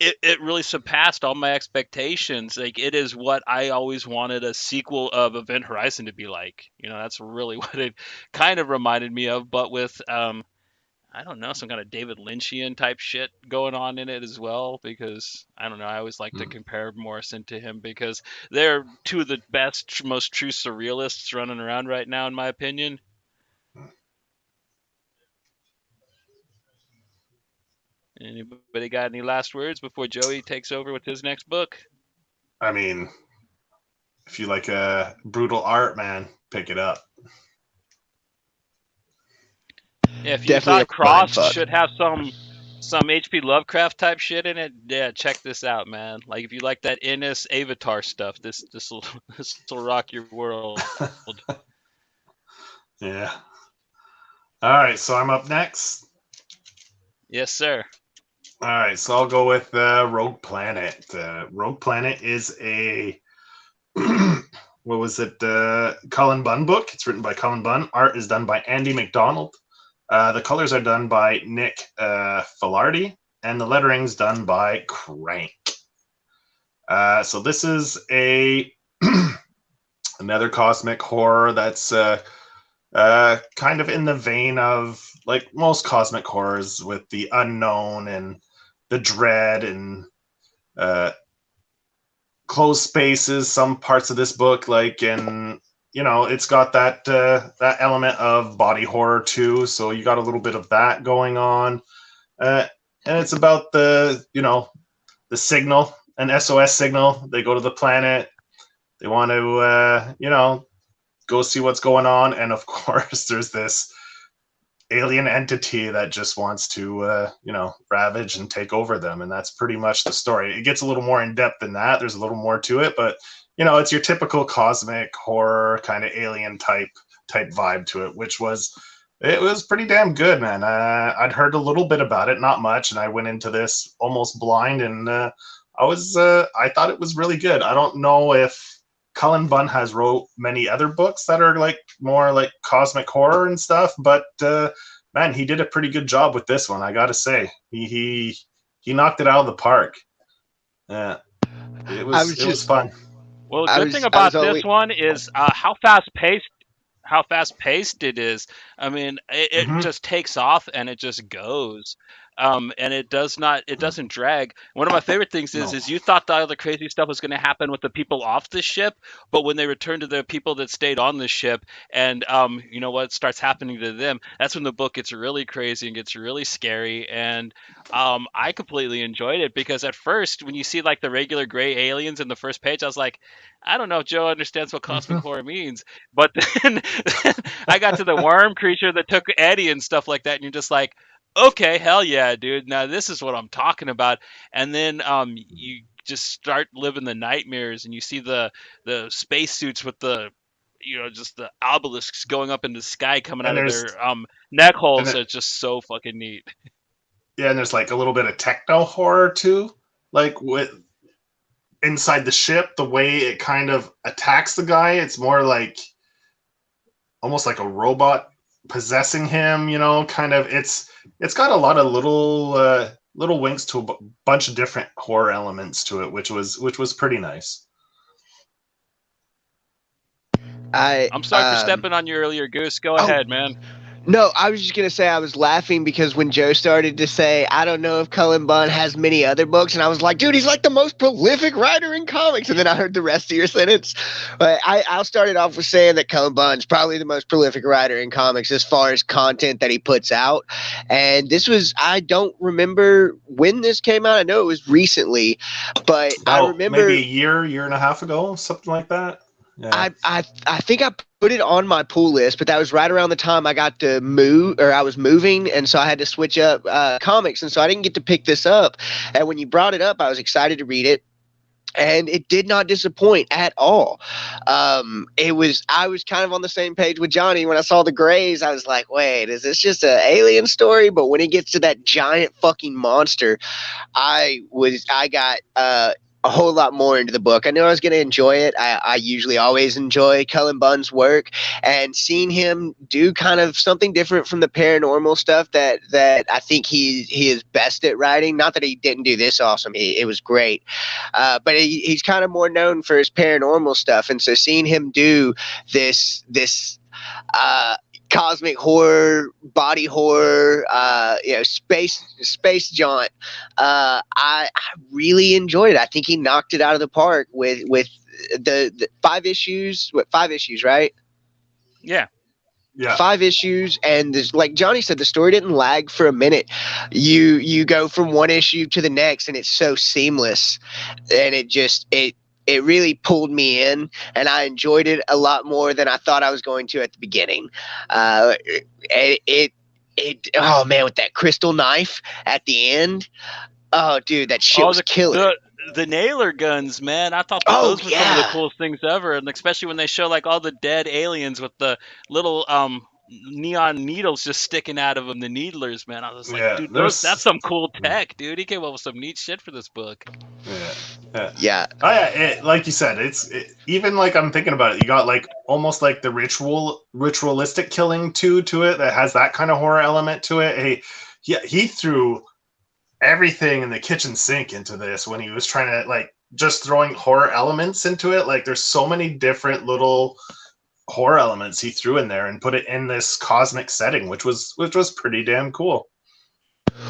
it really surpassed all my expectations. Like, it is what I always wanted a sequel of Event Horizon to be like. That's really what it kind of reminded me of, but with I don't know, some kind of David Lynchian type shit going on in it as well. Because I don't know, I always like to compare Morrison to him because they're two of the best, most true surrealists running around right now, in my opinion. Anybody got any last words before Joey takes over with his next book? I mean, if you like a brutal art, man, pick it up. Yeah, if you Definitely thought a mind Cross fuck. should have some H.P. Lovecraft type shit in it, yeah, check this out, man. Like, if you like that Innis Avatar stuff, this will this will rock your world. Yeah. All right, so I'm up next. Yes, sir. All right, so I'll go with Rogue Planet. Rogue Planet is a what was it? Cullen Bunn book. It's written by Cullen Bunn. Art is done by Andy McDonald. The colors are done by Nick Filardi, and the lettering's done by Crank. So this is a another cosmic horror that's kind of in the vein of like most cosmic horrors, with the unknown and the dread and closed spaces. Some parts of this book, like, and it's got that that element of body horror too. So you got a little bit of that going on, and it's about the signal, an SOS signal. They go to the planet. They want to go see what's going on, and of course, there's this alien entity that just wants to ravage and take over them, and that's pretty much the story. It gets a little more in depth than that. There's a little more to it, but it's your typical cosmic horror kind of alien type vibe to it, which was pretty damn good, man. I'd heard a little bit about it, not much, and I went into this almost blind, and I thought it was really good. I don't know if Cullen Bunn has wrote many other books that are like more like cosmic horror and stuff, but man, he did a pretty good job with this one. I gotta say, he knocked it out of the park. Yeah, it was fun. Well, the good thing about this one is how fast paced it is. I mean, it just takes off and it just goes. And it doesn't drag. One of my favorite things is you thought all the crazy stuff was going to happen with the people off the ship, but when they return to the people that stayed on the ship, and what starts happening to them, that's when the book gets really crazy and gets really scary. And I completely enjoyed it, because at first, when you see like the regular gray aliens in the first page, I was like, I don't know if Joe understands what cosmic horror means. But then I got to the worm creature that took Eddie and stuff like that, and you're just like, okay, hell yeah, dude. Now this is what I'm talking about. And then you just start living the nightmares, and you see the spacesuits with the just the obelisks going up in the sky coming out of their neck holes. It's just so fucking neat. Yeah, and there's like a little bit of techno horror too, like with inside the ship, the way it kind of attacks the guy. It's more like almost like a robot possessing him, kind of. It's got a lot of little winks to a bunch of different horror elements to it, which was pretty nice. I'm sorry for stepping on you earlier, Goose. Go ahead, man. No, I was just going to say I was laughing because when Joe started to say, I don't know if Cullen Bunn has many other books, and I was like, dude, he's like the most prolific writer in comics. And then I heard the rest of your sentence. But I'll start it off with saying that Cullen Bunn's probably the most prolific writer in comics as far as content that he puts out. And this was, I don't remember when this came out. I know it was recently, but I remember maybe a year and a half ago, something like that. Yeah. I think I put it on my pull list, but that was right around the time I got to move, or I was moving, and so I had to switch up comics, and so I didn't get to pick this up. And when you brought it up, I was excited to read it, and it did not disappoint at all. I was kind of on the same page with Johnny when I saw the Greys. I was like, wait, is this just an alien story? But when it gets to that giant fucking monster, I got a whole lot more into the book. I knew I was going to enjoy it. I usually always enjoy Cullen Bunn's work, and seeing him do kind of something different from the paranormal stuff that I think he is best at writing. Not that he didn't do this awesome. It was great. But he's kind of more known for his paranormal stuff. And so seeing him do this cosmic horror, body horror, space jaunt. I really enjoyed it. I think he knocked it out of the park with the 5 issues. What, 5 issues, right? Yeah. 5 issues, and this, like Johnny said, the story didn't lag for a minute. You go from one issue to the next, and it's so seamless, and it really pulled me in, and I enjoyed it a lot more than I thought I was going to at the beginning. Oh man, with that crystal knife at the end, oh dude, that shit was killer. The nailer guns, man, I thought those were some of the coolest things ever, and especially when they show like all the dead aliens with the little neon needles just sticking out of them, the needlers, man. I was like, dude, that's some cool tech, dude. He came up with some neat shit for this book. Yeah. Oh yeah, like you said, even like I'm thinking about it. You got like almost like the ritualistic killing to it that has that kind of horror element to it. Hey, yeah, he threw everything in the kitchen sink into this when he was trying to like just throwing horror elements into it. Like there's so many different little horror elements he threw in there and put it in this cosmic setting, which was pretty damn cool.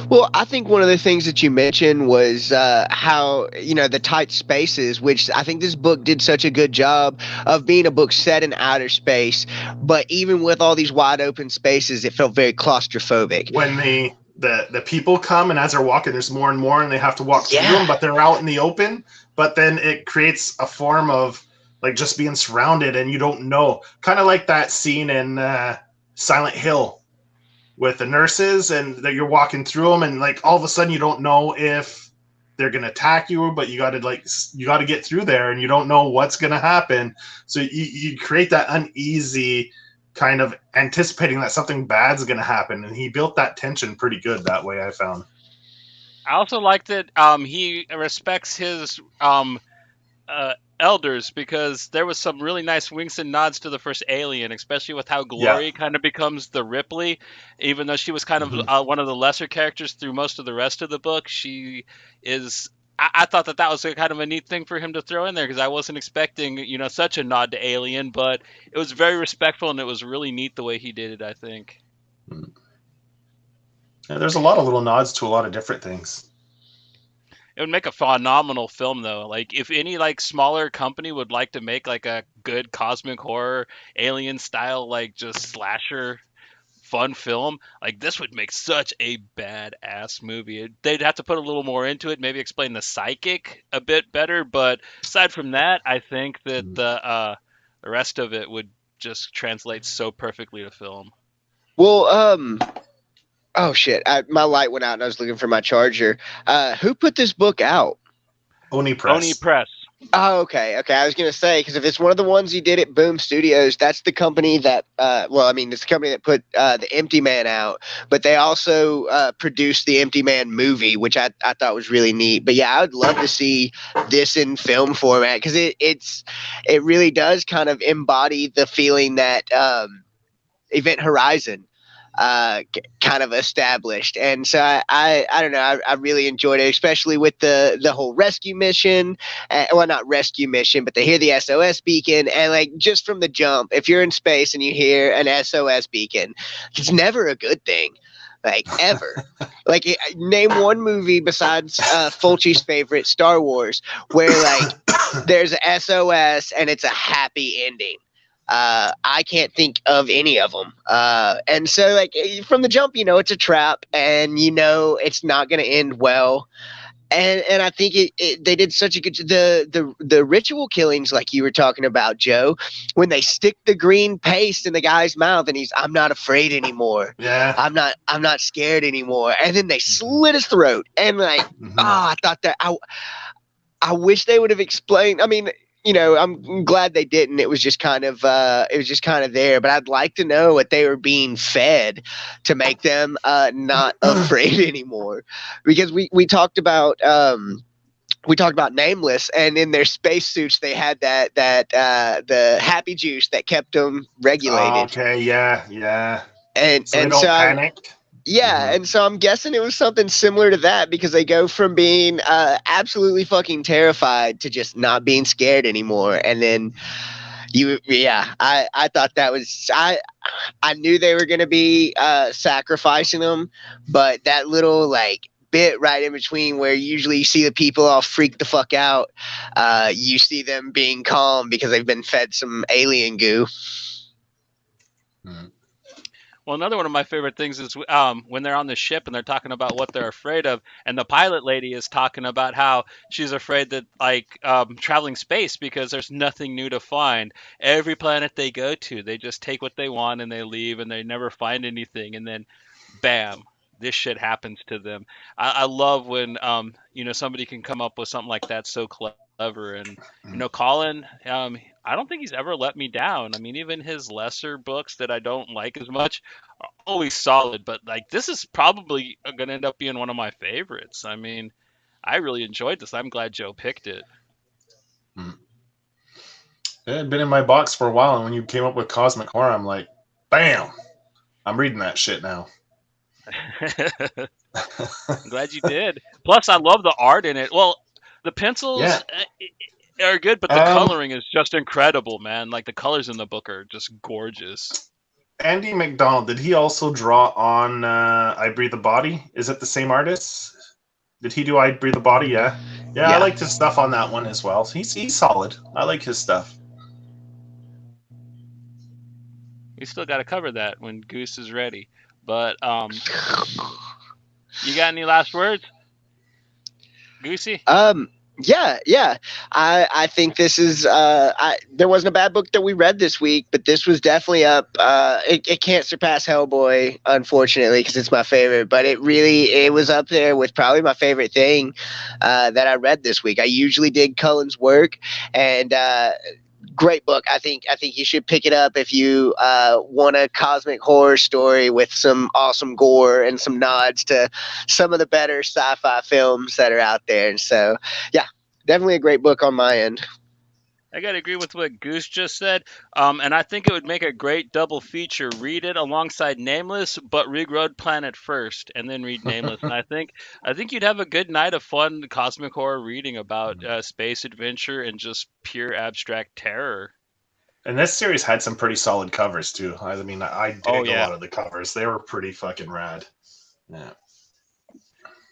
Well, I think one of the things that you mentioned was how, the tight spaces, which I think this book did such a good job of being a book set in outer space. But even with all these wide open spaces, it felt very claustrophobic. When the people come, and as they're walking, there's more and more, and they have to walk through them, but they're out in the open. But then it creates a form of like just being surrounded, and you don't know. Kind of like that scene in Silent Hill with the nurses, and that you're walking through them, and like all of a sudden you don't know if they're gonna attack you, but you got to get through there, and you don't know what's gonna happen. So you create that uneasy kind of anticipating that something bad's gonna happen, and he built that tension pretty good that way, I found. I also like that he respects his elders, because there was some really nice winks and nods to the first Alien, especially with how Glory kind of becomes the Ripley, even though she was kind of one of the lesser characters through most of the rest of the book. She is. I thought that was a kind of a neat thing for him to throw in there, because I wasn't expecting such a nod to Alien, but it was very respectful, and it was really neat the way he did it, I think. Yeah, there's a lot of little nods to a lot of different things. It would make a phenomenal film, though. Like, if any like smaller company would like to make like a good cosmic horror alien style like just slasher fun film, like this would make such a badass movie. They'd have to put a little more into it, maybe explain the psychic a bit better, but aside from that, I think that the rest of it would just translate so perfectly to film. Well, oh shit, my light went out and I was looking for my charger. Who put this book out? Oni Press. Oni Press. Oh, okay. I was gonna say, because if it's one of the ones he did at Boom Studios, that's the company that, it's the company that put the Empty Man out, but they also produced the Empty Man movie, which I thought was really neat. But yeah, I would love to see this in film format, because it really does kind of embody the feeling that Event Horizon kind of established. And so I don't know, I really enjoyed it, especially with the whole rescue mission. Well, not rescue mission, but they hear the SOS beacon, and like just from the jump, if you're in space and you hear an SOS beacon, it's never a good thing. Like ever. Like name one movie besides Fulci's favorite, Star Wars, where like there's a SOS and it's a happy ending. I can't think of any of them. And so like from the jump, it's a trap, and it's not going to end well. And I think they did such a good the ritual killings, like you were talking about, Joe, when they stick the green paste in the guy's mouth and I'm not afraid anymore. Yeah. I'm not scared anymore. And then they slit his throat, and like, I thought that I wish they would have explained. I mean, I'm glad they didn't. It was just kind of there, but I'd like to know what they were being fed to make them not afraid anymore. Because we talked about we talked about Nameless, and in their spacesuits they had the happy juice that kept them regulated. Okay, yeah, yeah. and So they and so don't I, panic. yeah, Hmm. and so I'm guessing it was something similar to that, because they go from being absolutely fucking terrified to just not being scared anymore, and then yeah, I thought that was I knew they were going to be sacrificing them, but that little like bit right in between where usually you see the people all freak the fuck out, you see them being calm because they've been fed some alien goo. Hmm. Well, another one of my favorite things is when they're on the ship and they're talking about what they're afraid of, and the pilot lady is talking about how she's afraid that like traveling space because there's nothing new to find. Every planet they go to, they just take what they want and they leave, and they never find anything, and then bam, this shit happens to them. I love when somebody can come up with something like that so clever. And Colin, I don't think he's ever let me down. I mean, even his lesser books that I don't like as much are always solid, but like this is probably going to end up being one of my favorites. I mean, I really enjoyed this. I'm glad Joe picked it. Hmm. It had been in my box for a while, and when you came up with Cosmic Horror, I'm like, bam! I'm reading that shit now. I'm glad you did. Plus, I love the art in it. Well, the pencils Yeah. are good, but the Um, coloring is just incredible, man. Like the colors in the book are just gorgeous. Andy McDonald, did he also draw on I Breathe the Body? Is it the same artist? Did he do I Breathe the Body? Yeah. Yeah, I Yeah. liked his stuff on that one as well. So he's solid. I like his stuff. We still got to cover that when Goose is ready. But you got any last words, Goosey? Um, yeah. I think this is there wasn't a bad book that we read this week, but this was definitely up. It can't surpass Hellboy, unfortunately, because it's my favorite. But it was up there with probably my favorite thing that I read this week. I usually dig Cullen's work, and great book. I think you should pick it up if you want a cosmic horror story with some awesome gore and some nods to some of the better sci-fi films that are out there. And so, yeah, definitely a great book on my end. I got to agree with what Goose just said. And I think it would make a great double feature. Read it alongside Nameless, but read Road Planet first, and then read Nameless. And I think you'd have a good night of fun cosmic horror reading about space adventure and just pure abstract terror. And this series had some pretty solid covers too. I mean, I Oh dig a yeah. lot of the covers. They were pretty fucking rad. Yeah.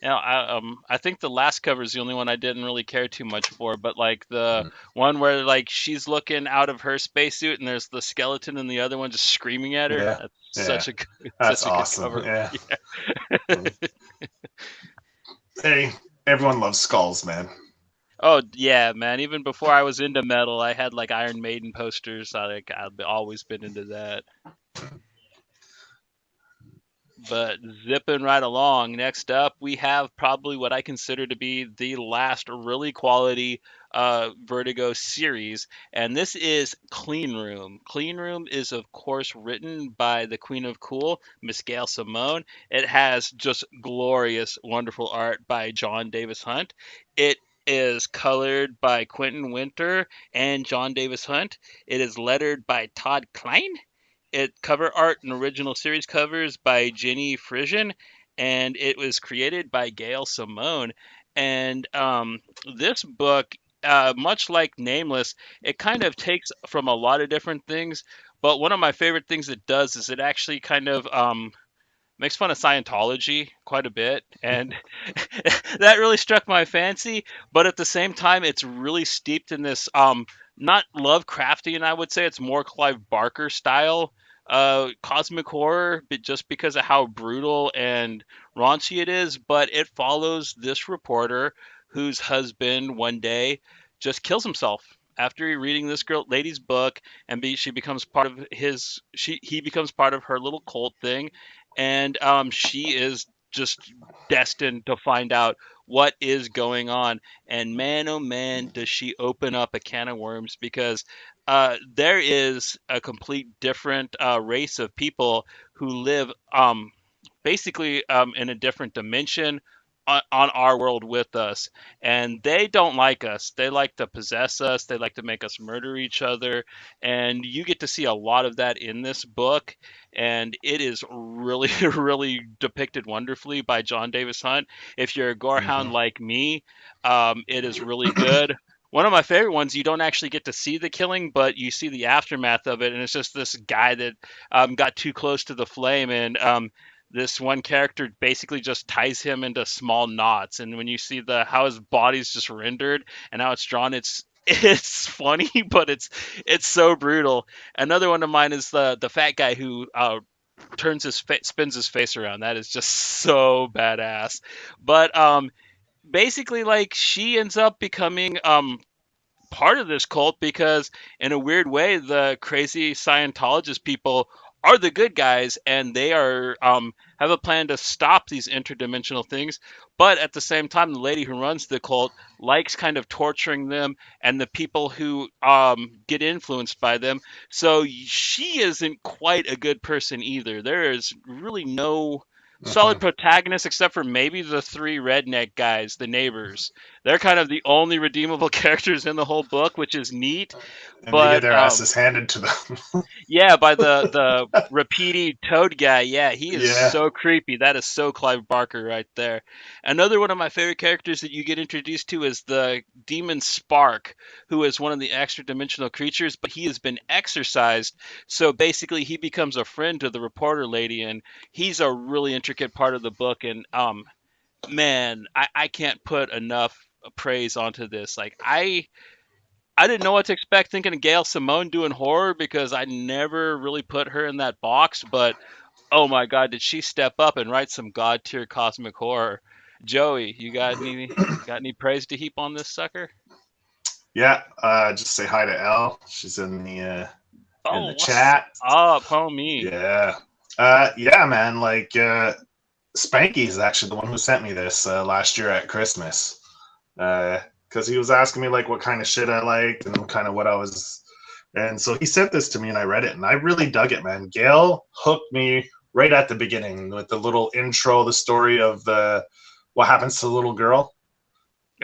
I think the last cover is the only one I didn't really care too much for, but like the Mm. one where like she's looking out of her spacesuit and there's the skeleton and the other one just screaming at her. Yeah. That's Yeah. such a good, That's such a good awesome. cover. Yeah. Yeah. Hey, everyone loves skulls, man. Oh yeah, man. Even before I was into metal, I had like Iron Maiden posters. I've always been into that. But zipping right along, next up we have probably what I consider to be the last really quality Vertigo series, and this is Clean Room. Clean Room is, of course, written by the Queen of Cool, Miss Gail Simone. It has just glorious, wonderful art by John Davis Hunt. It is colored by Quentin Winter and John Davis Hunt. It is lettered by Todd Klein. It cover art and original series covers by Jenny Frisian, and it was created by Gail Simone. And this book, much like Nameless, it kind of takes from a lot of different things. But one of my favorite things it does is it actually kind of makes fun of Scientology quite a bit, and that really struck my fancy. But at the same time, it's really steeped in this not Lovecraftian, I would say. It's more Clive Barker style cosmic horror, but just because of how brutal and raunchy it is. But it follows this reporter whose husband one day just kills himself after reading this lady's book, and she becomes part of he becomes part of her little cult thing, and she is just destined to find out what is going on. And man, oh man, does she open up a can of worms, because there is a complete different race of people who live basically in a different dimension, on our world with us, and they don't like us. They like to possess us. They like to make us murder each other, and you get to see a lot of that in this book, and it is really really depicted wonderfully by John Davis Hunt. If you're a gorehound Mhm. like me, it is really good. One of my favorite ones, you don't actually get to see the killing, but you see the aftermath of it, and it's just this guy that got too close to the flame, and this one character basically just ties him into small knots, and when you see the how his body's just rendered and how it's drawn, it's funny, but it's so brutal. Another one of mine is the fat guy who spins his face around. That is just so badass. But basically, like, she ends up becoming part of this cult because in a weird way the crazy Scientologist people are the good guys, and they are have a plan to stop these interdimensional things, but at the same time the lady who runs the cult likes kind of torturing them and the people who get influenced by them. So she isn't quite a good person either. There is really no solid Mhm. protagonist except for maybe the three redneck guys, the neighbors. They're kind of the only redeemable characters in the whole book, which is neat. And they get But their asses handed to them. yeah, by the repeaty Toad guy. Yeah, he is Yeah. so creepy. That is so Clive Barker right there. Another one of my favorite characters that you get introduced to is the demon Spark, who is one of the extra dimensional creatures, but he has been exorcised. So basically, he becomes a friend to the reporter lady, and he's a really intricate part of the book. And man, I can't put enough praise onto this. Like, I didn't know what to expect thinking of Gail Simone doing horror because I never really put her in that box, but oh my god, did she step up and write some god tier cosmic horror. Joey, you got any praise to heap on this sucker? Yeah. Just say hi to Elle. She's in Oh, the what's chat. up, homie? Yeah. Yeah, man. Like Spanky is actually the one who sent me this last year at Christmas. Because he was asking me like what kind of shit I liked and kind of what I was. And so he sent this to me and I read it and I really dug it, man. Gail hooked me right at the beginning with the little intro, the story of the what happens to the little girl.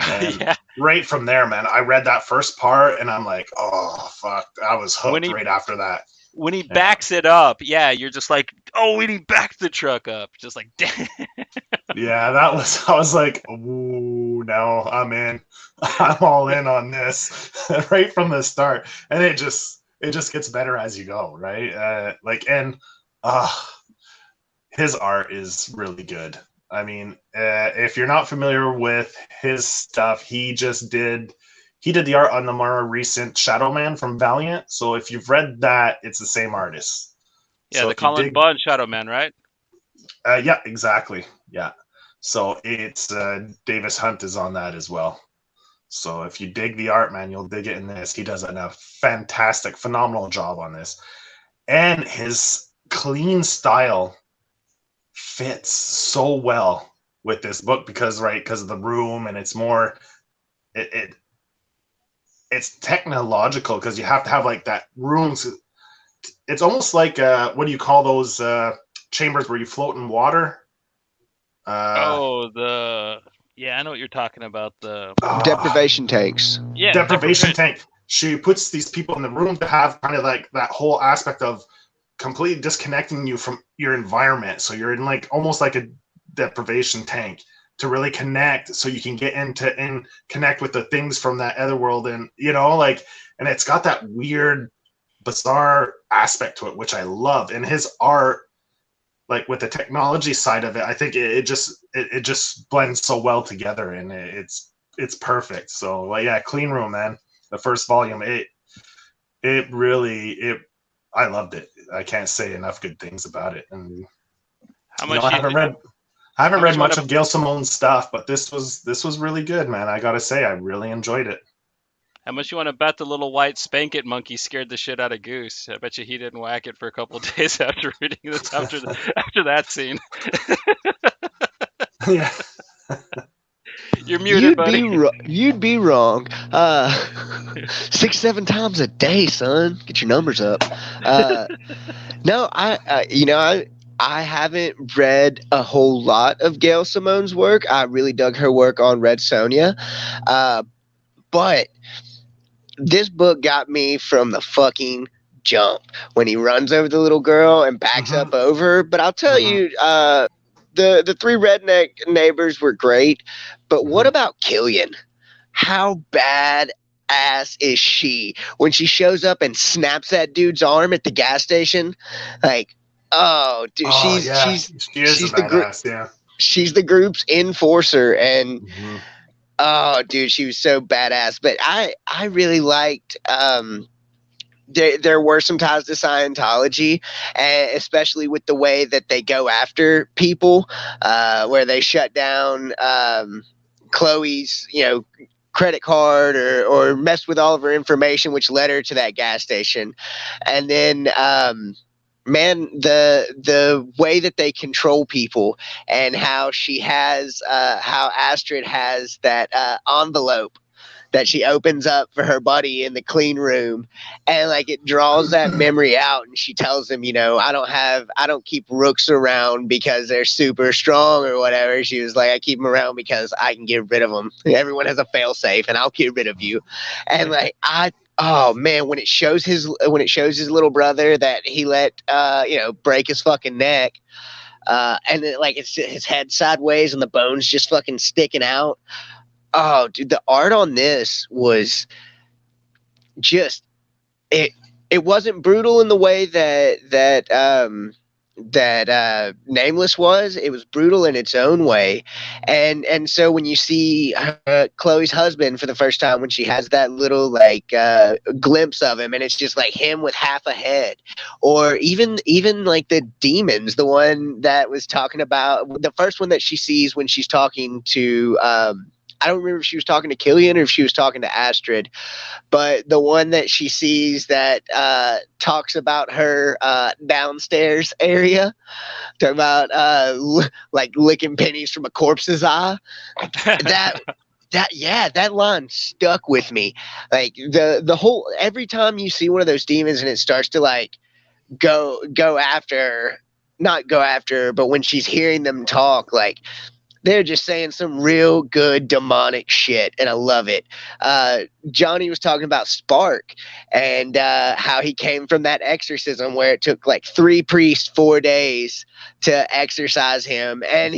And Yeah, right from there, man, I read that first part and I'm like, oh fuck, I was when hooked he right after that. when he Yeah. backs it up, yeah, you're just like, oh, when he backed the truck up, just like, damn. Yeah, that was I was like, ooh, no, I'm in. I'm all in on this right from the start. And it just gets better as you go, right? Uh his art is really good. I mean, if you're not familiar with his stuff, he did the art on the more recent Shadow Man from Valiant. So if you've read that, it's the same artist. Yeah, So the if you Colin dig Bunn Shadow Man, right? yeah, exactly. Yeah. So it's Davis Hunt is on that as well. So if you dig the art, man, you'll dig it in this. He does a fantastic, phenomenal job on this. And his clean style fits so well with this book because of the room and it's more it it's technological because you have to have like that rooms. It's almost like what do you call those chambers where you float in water? Uh, Oh, yeah, I know what you're talking about. The Deprivation tanks. yeah, Deprivation tank. She puts these people in the room to have kind of like that whole aspect of completely disconnecting you from your environment. So you're in like almost like a deprivation tank to really connect so you can get into and connect with the things from that other world. And like, and it's got that weird bizarre aspect to it, which I love. And his art, like with the technology side of it, I think it just blends so well together, and it's perfect. So like, yeah, Clean Room, man, the first volume, it really I loved it. I can't say enough good things about it. And how much I you haven't how much read you want much to of Gail Simone's stuff, but this was really good, man. I gotta say, I really enjoyed it. how much you want to bet the little white spank it monkey scared the shit out of Goose? I bet you he didn't whack it for a couple of days after reading this after that scene. Yeah. You're muted, buddy. You'd be wrong. 6-7 times a day, son. Get your numbers up. No, I haven't read a whole lot of Gail Simone's work. I really dug her work on Red Sonja. But this book got me from the fucking jump when he runs over the little girl and backs up over her. But I'll tell you, the three redneck neighbors were great. But what about Killian? How badass is she when she shows up and snaps that dude's arm at the gas station? Like, oh, dude, she is she's a badass, yeah. She's the group's enforcer, and oh, dude, she was so badass. But I really liked. There were some ties to Scientology, especially with the way that they go after people, where they shut down Chloe's, credit card or messed with all of her information, which led her to that gas station. And then, man, the way that they control people and how how Astrid has that envelope that she opens up for her buddy in the clean room, and like it draws that memory out, and she tells him, I don't keep rooks around because they're super strong or whatever. She was like, I keep them around because I can get rid of them. Everyone has a failsafe, and I'll get rid of you. And like oh man, when it shows his little brother that he let break his fucking neck, and then, like, it's his head sideways and the bones just fucking sticking out. Oh, dude, the art on this was just it. It wasn't brutal in the way that Nameless was. It was brutal in its own way, and so when you see Chloe's husband for the first time, when she has that little glimpse of him, and it's just like him with half a head, or even like the demons, the one that was talking about the first one that she sees when she's talking to. I don't remember if she was talking to Killian or if she was talking to Astrid, but the one that she sees that talks about her downstairs area, talking about like licking pennies from a corpse's eye. That line stuck with me. Like the whole, every time you see one of those demons and it starts to like go after, not go after, but when she's hearing them talk, like, they're just saying some real good demonic shit, and I love it. Johnny was talking about Spark and how he came from that exorcism where it took like 3 priests 4 days to exorcise him, and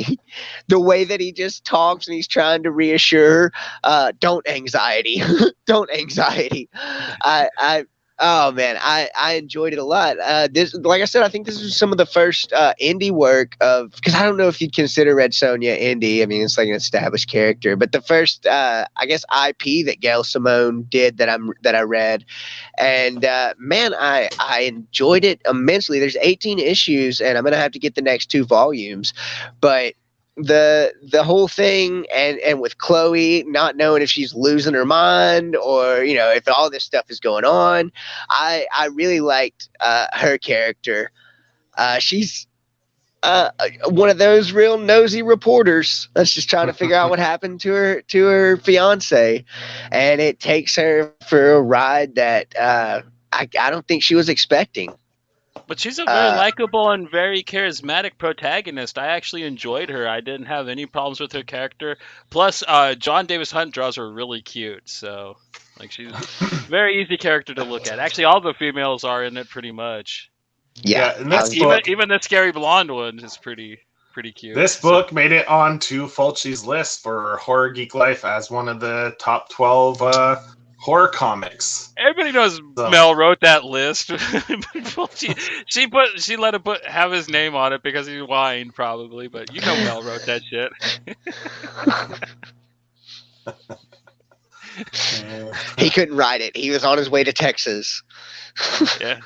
the way that he just talks and he's trying to reassure her, don't anxiety, don't anxiety. Oh man, I enjoyed it a lot. This, like I said, I think this is some of the first indie work of, because I don't know if you'd consider Red Sonja indie. I mean, it's like an established character, but the first, I guess, IP that Gail Simone did that I read, and man, I enjoyed it immensely. There's 18 issues, and I'm gonna have to get the next 2 volumes, but the whole thing, and with Chloe not knowing if she's losing her mind or if all this stuff is going on, I really liked her character. She's one of those real nosy reporters that's just trying to figure out what happened to her fiance, and it takes her for a ride that I don't think she was expecting. But she's a very likable and very charismatic protagonist. I actually enjoyed her. I didn't have any problems with her character. Plus, John Davis Hunt draws her really cute. So, like, she's a very easy character to look at. Actually, all the females are in it pretty much. Yeah, and this book, even the scary blonde one is pretty cute. This book made it onto Fulci's list for Horror Geek Life as one of the top 12 horror comics. Everybody knows Mel wrote that list. she let him have his name on it because he whined, probably. But Mel wrote that shit. He couldn't write it. He was on his way to Texas. Yeah.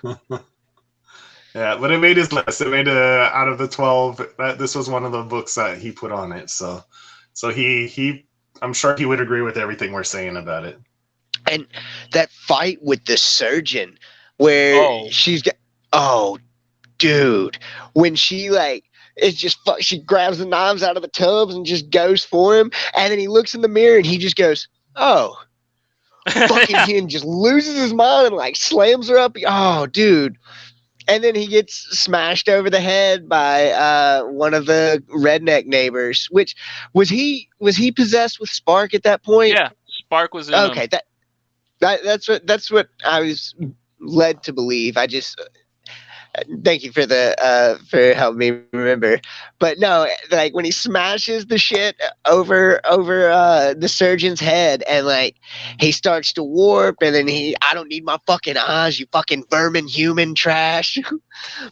Yeah, but it made his list. It made out of the 12. This was one of the books that he put on it. So he I'm sure he would agree with everything we're saying about it. And that fight with the surgeon where she's got, dude, when she it's just she grabs the knives out of the tubs and just goes for him, and then he looks in the mirror and he just goes, fucking, and just loses his mind and slams her up. Oh, dude, And then he gets smashed over the head by one of the redneck neighbors. Which was he possessed with Spark at that point? Yeah, Spark was in him. Okay, that's what I was led to believe. I just thank you for the for helping me remember. But no, like when he smashes the shit over the surgeon's head, and like he starts to warp, and then I don't need my fucking eyes, you fucking vermin human trash.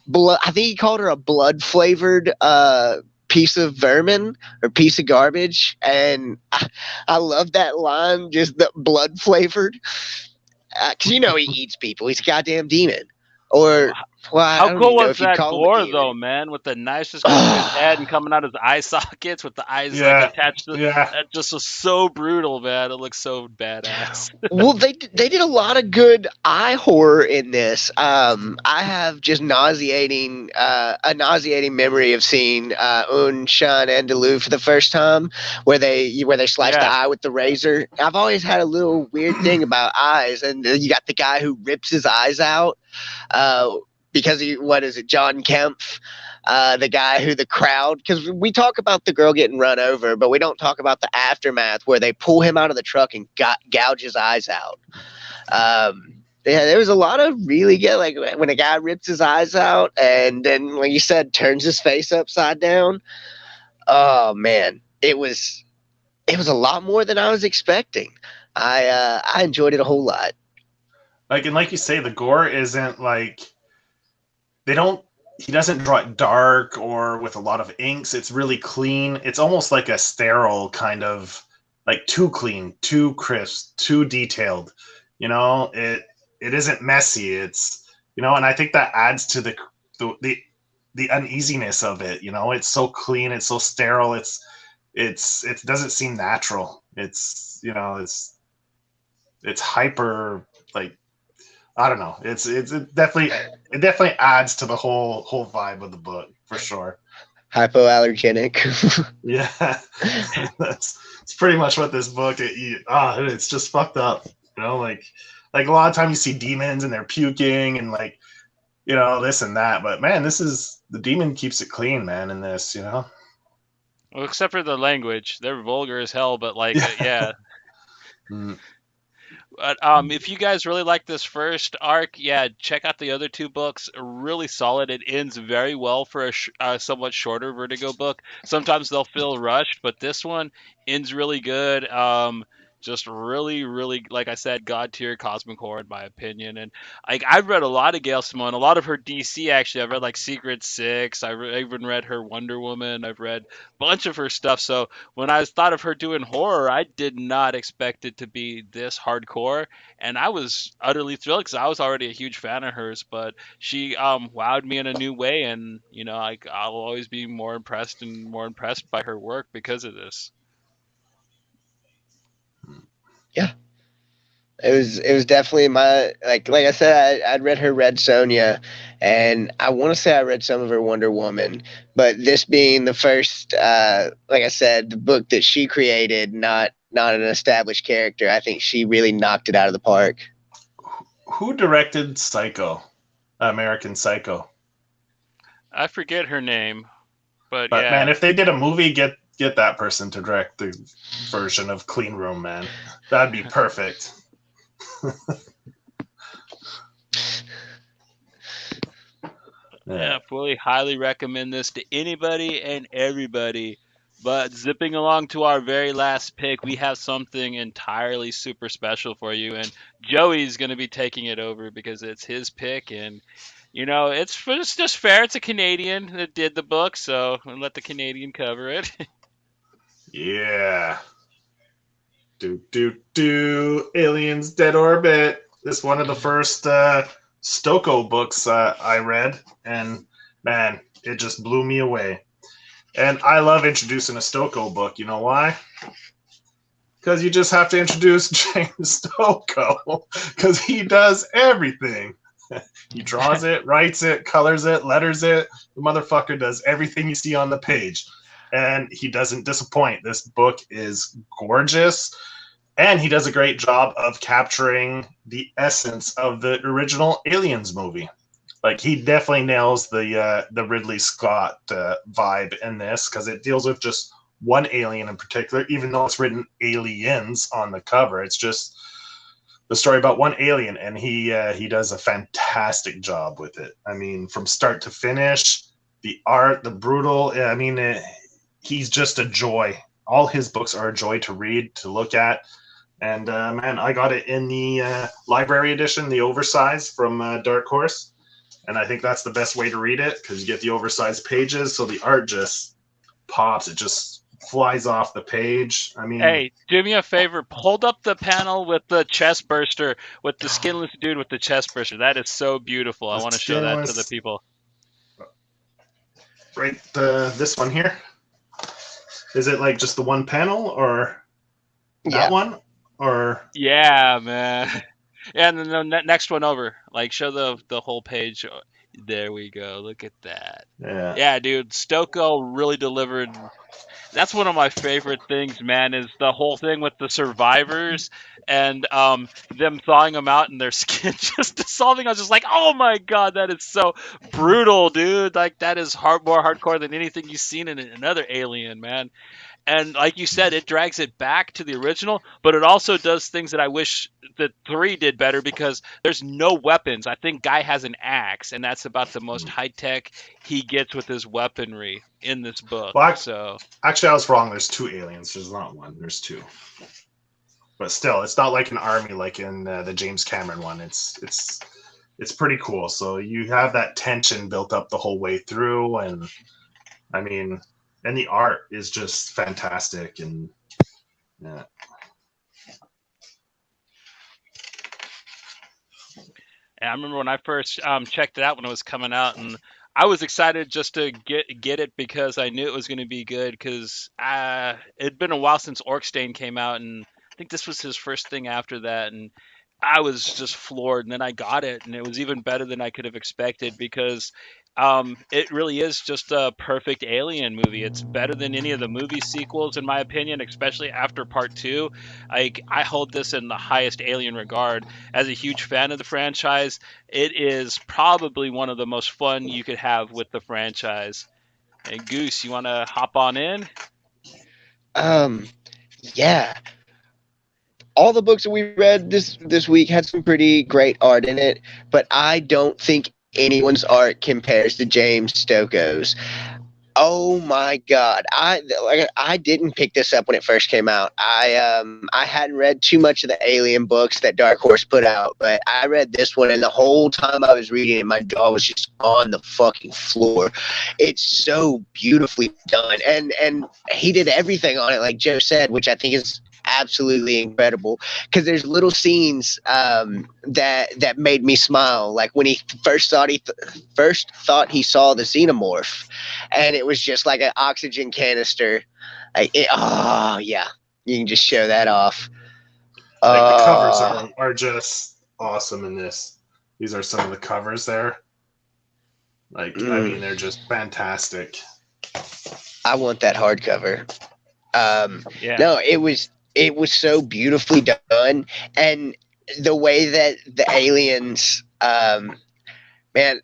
Blood. I think he called her a blood flavored piece of vermin or piece of garbage, and I love that line, just the blood flavored, because you know he eats people. He's a goddamn demon. Or well, I How don't cool even know was if you'd that call him a gore demon. though, man? With the knives just going through his head and coming out his eye sockets with the eyes like attached to. Yeah. That just was so brutal, man. It looks so badass. Well, they did a lot of good eye horror in this. I have just a nauseating memory of seeing Un Shan Andalou for the first time, where they slice the Yeah. eye with the razor. I've always had a little weird thing about eyes, and you got the guy who rips his eyes out because what is it, John Kempf? The guy who the crowd, because we talk about the girl getting run over, but we don't talk about the aftermath where they pull him out of the truck and gouge his eyes out. Yeah, there was a lot of really good, like when a guy rips his eyes out and then, like you said, turns his face upside down. Oh man, it was a lot more than I was expecting. I enjoyed it a whole lot. Like you say, the gore isn't like he doesn't draw it dark or with a lot of inks. It's really clean. It's almost like a sterile kind of, like, too clean, too crisp, too detailed. You know, it isn't messy. It's, you know, and I think that adds to the uneasiness of it. You know, it's so clean, it's so sterile. It doesn't seem natural. It's, you know, it's hyper, like, I don't know. It definitely adds to the whole vibe of the book for sure. Hypoallergenic. Yeah, it's pretty much what this book. It's just fucked up. You know, like a lot of times you see demons and they're puking and, like, you know, this and that. But man, the demon keeps it clean, man. In this, you know. Well, except for the language, they're vulgar as hell. But like, yeah. Mm. But if you guys really like this first arc, yeah, check out the other two books. Really solid. It ends very well for a somewhat shorter Vertigo book. Sometimes they'll feel rushed, but this one ends really good. Just really, really, like I said, god tier cosmic horror in my opinion. And I've read a lot of Gail Simone, a lot of her DC actually. I've read like Secret Six. I even read her Wonder Woman. I've read a bunch of her stuff. So when I thought of her doing horror, I did not expect it to be this hardcore, and I was utterly thrilled because I was already a huge fan of hers. But she wowed me in a new way, and you know, I'll always be more impressed by her work because of this. Yeah, it was definitely my like I said, I'd read her Red Sonja, and I want to say I read some of her Wonder Woman, but this being the first, like I said, the book that she created, not an established character, I think she really knocked it out of the park. Who directed Psycho, American Psycho? I forget her name, but yeah. Man, if they did a movie, get that person to direct the version of Clean Room, man. That'd be perfect. Yeah, fully highly recommend this to anybody and everybody. But zipping along to our very last pick, we have something entirely super special for you, and Joey's going to be taking it over because it's his pick, and you know it's just fair. It's a Canadian that did the book, so we'll let the Canadian cover it. Yeah. Aliens Dead Orbit. This is one of the first Stoko books I read, and man, it just blew me away. And I love introducing a Stoko book. You know why? Because you just have to introduce James Stoko, because he does everything. He draws it, writes it, colors it, letters it. The motherfucker does everything you see on the page. And he doesn't disappoint. This book is gorgeous. And he does a great job of capturing the essence of the original Aliens movie. Like he definitely nails the Ridley Scott vibe in this, because it deals with just one alien in particular, even though it's written aliens on the cover. It's just the story about one alien, and he does a fantastic job with it. I mean, from start to finish, the art, the brutal. I mean, he's just a joy. All his books are a joy to read, to look at. And man, I got it in the library edition, the oversized from Dark Horse, and I think that's the best way to read it, because you get the oversized pages, so the art just pops. It just flies off the page. I mean, Hey, do me a favor. Hold up the panel with the chest burster, with the skinless dude with the chest burster. That is so beautiful. I want to show that to the people. Right, this one here. Is it like just the one panel, or that one? Or yeah, man. And then the next one over. Like, show the whole page. There we go. Look at that. Yeah, dude. Stoko really delivered. That's one of my favorite things, man, is the whole thing with the survivors and them thawing them out and their skin just dissolving. I was just like, oh my god, that is so brutal, dude. Like, that is more hardcore than anything you've seen in another Alien, man. And like you said, it drags it back to the original, but it also does things that I wish that 3 did better, because there's no weapons. I think Guy has an axe, and that's about the most high-tech he gets with his weaponry in this book. Well, actually, I was wrong. There's 2 aliens. There's not 1. There's 2. But still, it's not like an army like in the James Cameron one. It's pretty cool. So you have that tension built up the whole way through, and I mean... And the art is just fantastic, and yeah. I remember when I first checked it out when it was coming out, and I was excited just to get it, because I knew it was going to be good, because it'd been a while since Orkstein came out, and I think this was his first thing after that, and I was just floored. And then I got it, and it was even better than I could have expected, because it really is just a perfect Alien movie. It's better than any of the movie sequels, in my opinion, especially after Part 2. I hold this in the highest Alien regard. As a huge fan of the franchise, it is probably one of the most fun you could have with the franchise. And Goose, you want to hop on in? Yeah. All the books that we read this week had some pretty great art in it, but I don't think anyone's art compares to James Stokoe's. Oh my god. I didn't pick this up when it first came out. I hadn't read too much of the Alien books that Dark Horse put out, but I read this one, and the whole time I was reading it, my jaw was just on the fucking floor. It's so beautifully done, and he did everything on it, like Joe said, which I think is absolutely incredible, because there's little scenes that made me smile, like when he first thought he saw the xenomorph, and it was just like an oxygen canister. Oh yeah, you can just show that off. Like the covers are just awesome in this. These are some of the covers there. Like I mean, they're just fantastic. I want that hardcover. Yeah. No, it was so beautifully done, and the way that the aliens, man,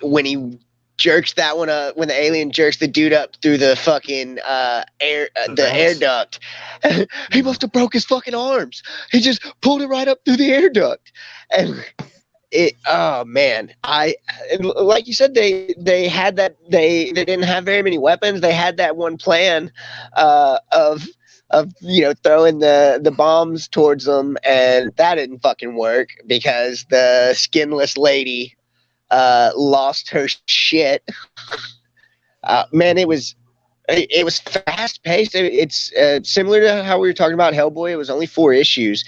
when he jerks that one up, when the alien jerks the dude up through the fucking air duct, he must have broke his fucking arms. He just pulled it right up through the air duct, and oh man, like you said, they had that, they didn't have very many weapons. They had that one plan of throwing the bombs towards them, and that didn't fucking work, because the skinless lady lost her shit. Man, it was fast paced. It's similar to how we were talking about Hellboy. It was only 4 issues,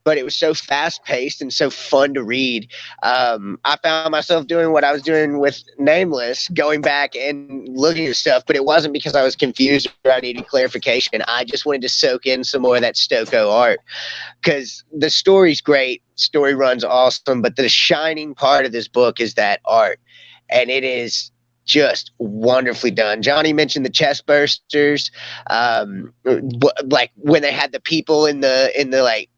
but it was so fast paced and so fun to read. I found myself doing what I was doing with Nameless, going back and looking at stuff, but it wasn't because I was confused or I needed clarification. I just wanted to soak in some more of that Stoko art, because the story's great. Story run's awesome, but the shining part of this book is that art, and it is just wonderfully done. Johnny mentioned the chest bursters, like when they had the people in the like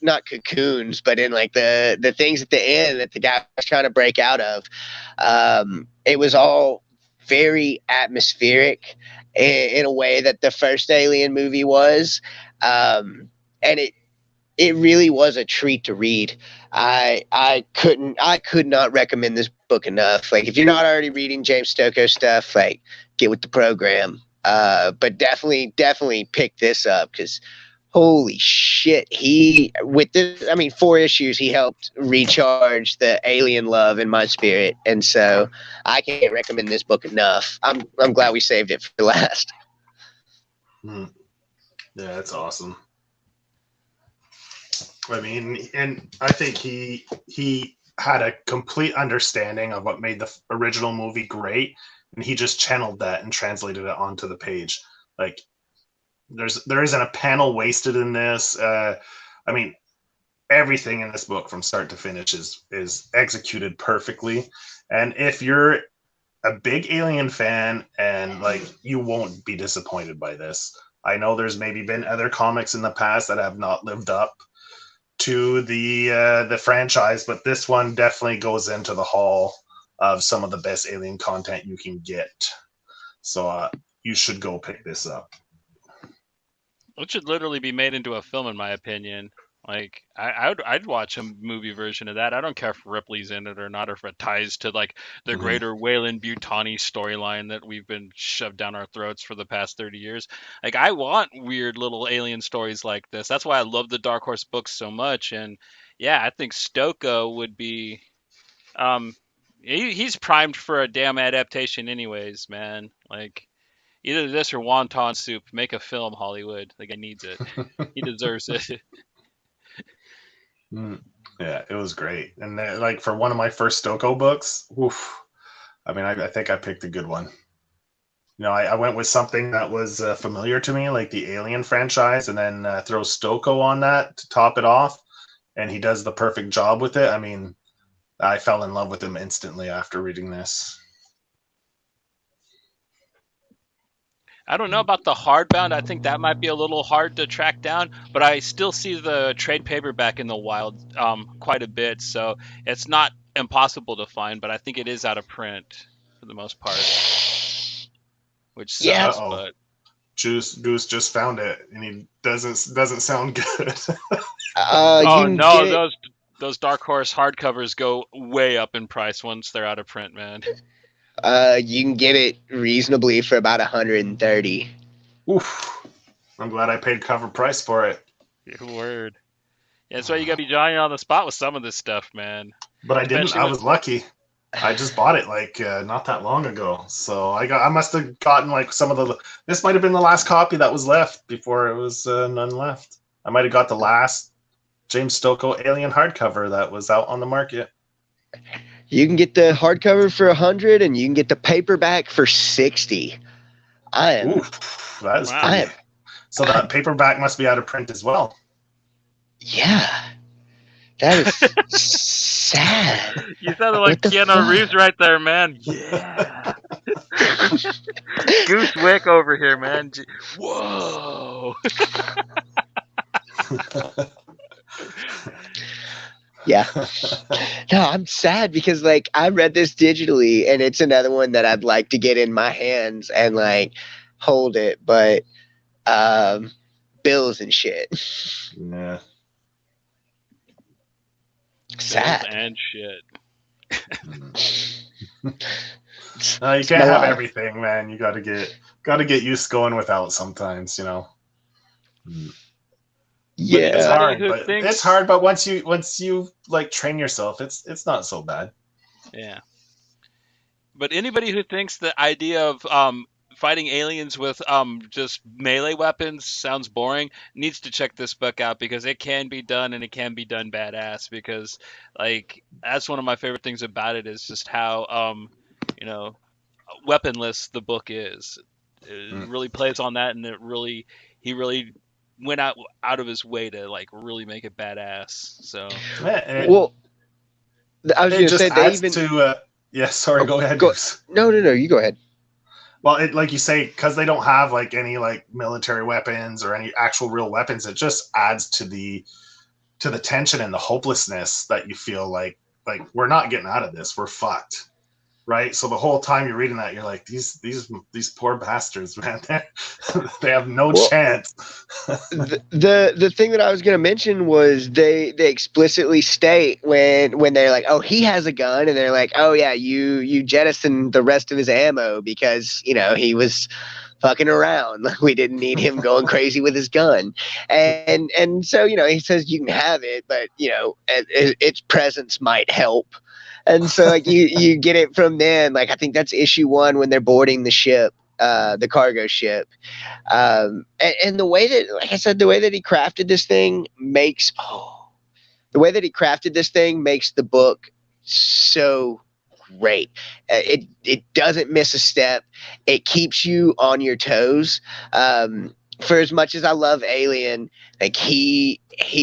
not cocoons, but in like the things at the end that the guy was trying to break out of. It was all very atmospheric in a way that the first Alien movie was, and it really was a treat to read. I could not recommend this book enough. Like, if you're not already reading James Stokoe stuff, like, get with the program. But definitely pick this up, because holy shit, he, with this, I mean, 4 issues, he helped recharge the alien love in my spirit, and so I can't recommend this book enough. I'm glad we saved it for last. Yeah, that's awesome. I mean, and I think he had a complete understanding of what made the original movie great, and he just channeled that and translated it onto the page. Like, there isn't a panel wasted in this. I mean, everything in this book from start to finish is executed perfectly. And if you're a big Alien fan, and like, you won't be disappointed by this. I know there's maybe been other comics in the past that have not lived up to the franchise, but this one definitely goes into the hall of some of the best Alien content you can get. So you should go pick this up. It should literally be made into a film, in my opinion. Like, I'd watch a movie version of that. I don't care if Ripley's in it or not, or if it ties to like the greater Weyland-Butani storyline that we've been shoved down our throats for the past 30 years. Like, I want weird little alien stories like this. That's why I love the Dark Horse books so much. And yeah, I think Stokoe would be, he's primed for a damn adaptation anyways, man. Like, either this or wonton soup. Make a film, Hollywood. The guy needs it. He deserves it. Yeah, it was great. And like, for one of my first Stokoe books, oof, I mean, I think I picked a good one. You know, I went with something that was familiar to me, like the Alien franchise, and then throw Stokoe on that to top it off. And he does the perfect job with it. I mean, I fell in love with him instantly after reading this. I don't know about the hardbound. I think that might be a little hard to track down, but I still see the trade paperback in the wild quite a bit, so it's not impossible to find, but I think it is out of print for the most part, which sucks. Yeah. But Goose just found it, and he doesn't sound good. oh no, those Dark Horse hardcovers go way up in price once they're out of print, man. You can get it reasonably for about 130. Oof. I'm glad I paid cover price for it. Your word. Yeah, that's why you gotta be Johnny on the spot with some of this stuff, man. But I didn't. I was lucky. I just bought it like not that long ago. So I must have gotten like some of the. This might have been the last copy that was left before it was none left. I might have got the last James Stokoe Alien hardcover that was out on the market. You can get the hardcover for 100, and you can get the paperback for 60. Oof, that is wow. So that paperback must be out of print as well. Yeah, that is sad. You sounded like Keanu Reeves right there, man. Yeah. Goose Wick over here, man. Whoa. Yeah. No, I'm sad because like I read this digitally, and it's another one that I'd like to get in my hands and like hold it, but bills and shit. Yeah. Sad. Bills and shit. You can't have everything, man. You gotta get used to going without sometimes, you know. Yeah, it's hard, but once you like train yourself, it's not so bad. Yeah. But anybody who thinks the idea of fighting aliens with just melee weapons sounds boring needs to check this book out, because it can be done, and it can be done badass, because like that's one of my favorite things about it, is just how weaponless the book is. It really plays on that, and he really went out of his way to like really make it badass. So well, I was going to say they even sorry, go ahead. No, you go ahead. Well, it, like you say, because they don't have like any like military weapons or any actual real weapons, it just adds to the to the tension and the hopelessness that you feel like we're not getting out of this. We're fucked. Right. So the whole time you're reading that, you're like, these poor bastards, man. They have no chance. The thing that I was going to mention was they explicitly state when they're like, oh, he has a gun, and they're like, oh yeah, you jettisoned the rest of his ammo because he was fucking around. We didn't need him going crazy with his gun, and so he says you can have it, but its presence might help. And so like you get it from them. Like I think that's issue 1 when they're boarding the ship, the cargo ship. And the way that, like I said, the way that he crafted this thing makes the book so great. It doesn't miss a step. It keeps you on your toes. For as much as I love Alien, like he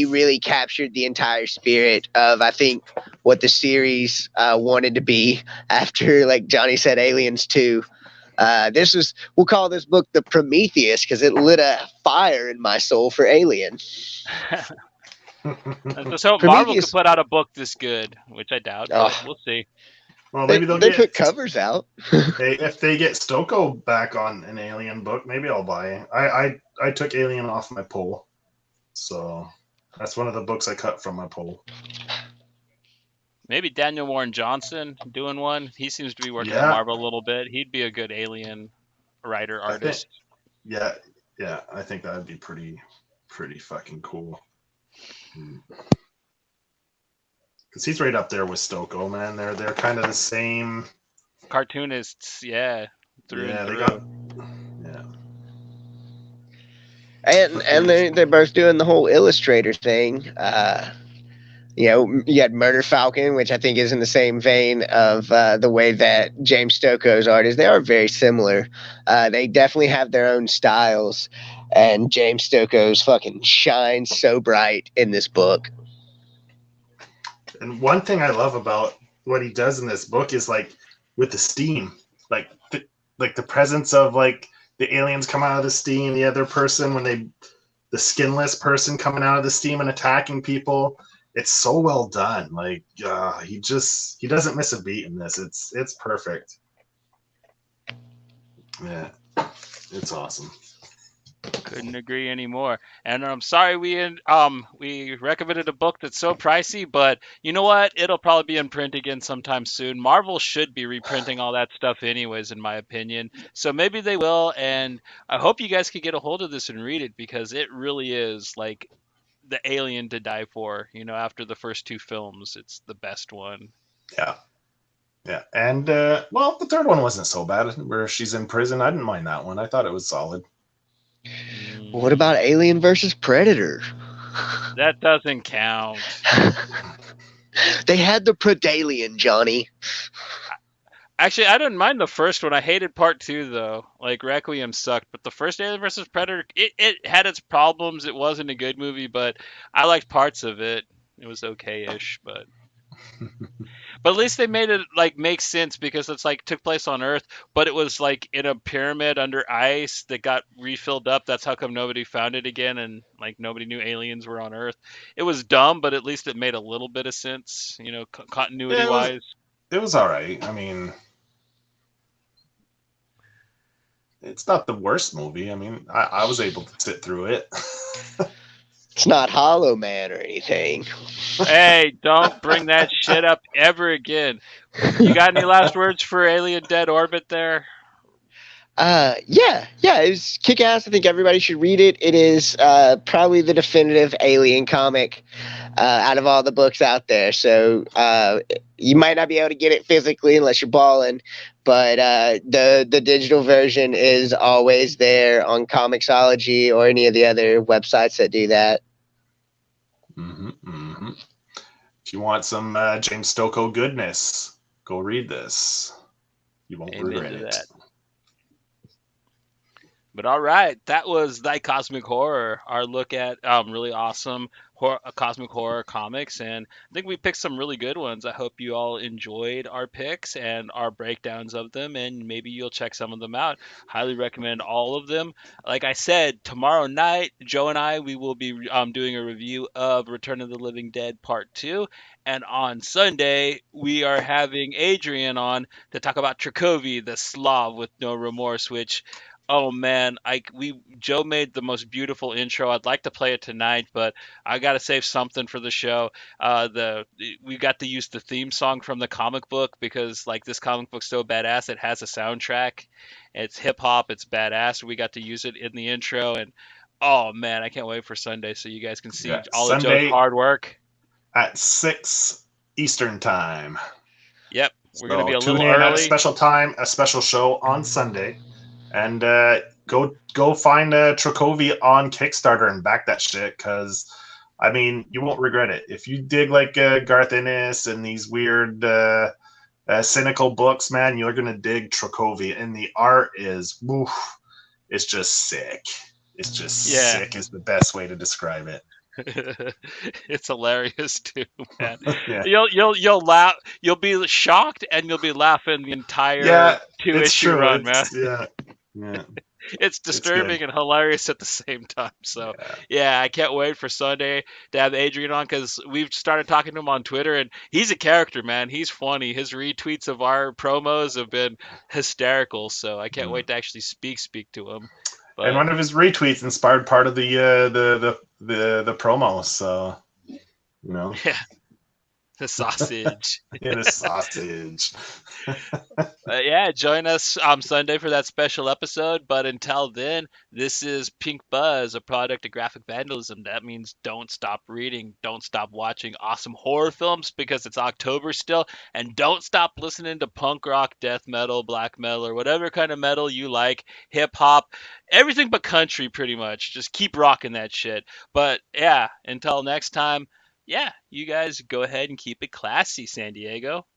really captured the entire spirit of, I think, what the series wanted to be after, like Johnny said, Aliens 2. We'll call this book the Prometheus because it lit a fire in my soul for Alien. Let's hope Marvel could put out a book this good, which I doubt, but we'll see. Well, maybe they put covers out. If they get Stoko back on an Alien book, maybe I'll buy it. I took Alien off my poll, so that's one of the books I cut from my poll. Maybe Daniel Warren Johnson doing one. He seems to be working on Marvel a little bit. He'd be a good Alien writer, artist. Yeah, I think that would be pretty fucking cool. Because he's right up there with Stoko, man. They're kind of the same cartoonists, yeah. And they're both doing the whole illustrator thing. You had Murder Falcon, which I think is in the same vein of the way that James Stokoe's art is. They are very similar. They definitely have their own styles, and James Stokoe's fucking shines so bright in this book. And one thing I love about what he does in this book is like with the steam, like the presence of like the aliens come out of the steam, the other person the skinless person coming out of the steam and attacking people. It's so well done. Like he doesn't miss a beat in this. It's perfect. Yeah, it's awesome. Couldn't agree anymore. And I'm sorry we recommended a book that's so pricey, but you know what? It'll probably be in print again sometime soon. Marvel should be reprinting all that stuff anyways, in my opinion. So maybe they will, and I hope you guys can get a hold of this and read it because it really is like the Alien to die for. After the first 2 films, it's the best one. Yeah. And well, the third one wasn't so bad where she's in prison. I didn't mind that one. I thought it was solid. What about Alien versus Predator? That doesn't count. They had the Predalien, Johnny. Actually, I didn't mind the first one. I hated part 2 though. Like Requiem sucked, but the first Alien vs Predator, it had its problems. It wasn't a good movie, but I liked parts of it. It was okay-ish, but at least they made it like make sense because it's like took place on Earth, but it was like in a pyramid under ice that got refilled up. That's how come nobody found it again, and like nobody knew aliens were on Earth. It was dumb, but at least it made a little bit of sense, continuity-wise. It was all right. I mean, it's not the worst movie. I mean, I was able to sit through it. It's not Hollow Man or anything. Hey, don't bring that shit up ever again. You got any last words for Alien Dead Orbit there? Yeah, it was kick-ass. I think everybody should read it. It is probably the definitive Alien comic out of all the books out there. So you might not be able to get it physically unless you're balling, but the digital version is always there on Comixology or any of the other websites that do that. If you want some James Stokoe goodness, go read this. You won't regret it. But all right, that was Thy Cosmic Horror, our look at really awesome cosmic horror comics, and I think we picked some really good ones. I hope you all enjoyed our picks and our breakdowns of them, and maybe you'll check some of them out. Highly recommend all of them. Like I said, tomorrow night, Joe and I we will be doing a review of Return of the Living Dead Part 2, and on Sunday we are having Adrian on to talk about Trakovi, the Slav with no remorse, which oh man, we Joe made the most beautiful intro. I'd like to play it tonight, but I got to save something for the show. The We got to use the theme song from the comic book because like this comic book's so badass. It has a soundtrack. It's hip hop. It's badass. We got to use it in the intro, and oh man, I can't wait for Sunday so you guys can see Yeah, all of Joe's Sunday hard work. at 6 Eastern time. Yep, we're gonna be So a tune little in at a early. special time, a special show on Sunday, and go find Trakovi on Kickstarter and back that shit, because I mean you won't regret it if you dig like Garth Ennis and these weird cynical books. Man, you're gonna dig Trakovi, and the art is woof, it's just sick. It's just Yeah. sick is the best way to describe it. It's hilarious too, man. Yeah, You'll laugh. You'll be shocked and you'll be laughing the entire yeah, two it's issue true. run, man. It's yeah, yeah, It's it's good. disturbing and hilarious at the same time. So Yeah. yeah, I can't wait for Sunday to have Adrian on because we've started talking to him on Twitter and he's a character, man. He's funny. His retweets of our promos have been hysterical. So I can't Mm. wait to actually speak to him. And But one of his retweets inspired part of the promo. So you know, yeah, the sausage. it is sausage. Yeah, join us Sunday for that special episode. But until then, this is Pink Buzz, a product of graphic vandalism. That means don't stop reading, don't stop watching awesome horror films because it's October still, and don't stop listening to punk rock, death metal, black metal, or whatever kind of metal you like, hip hop, everything but country, pretty much. Just keep rocking that shit. But yeah, until next time, yeah, you guys go ahead and keep it classy, San Diego.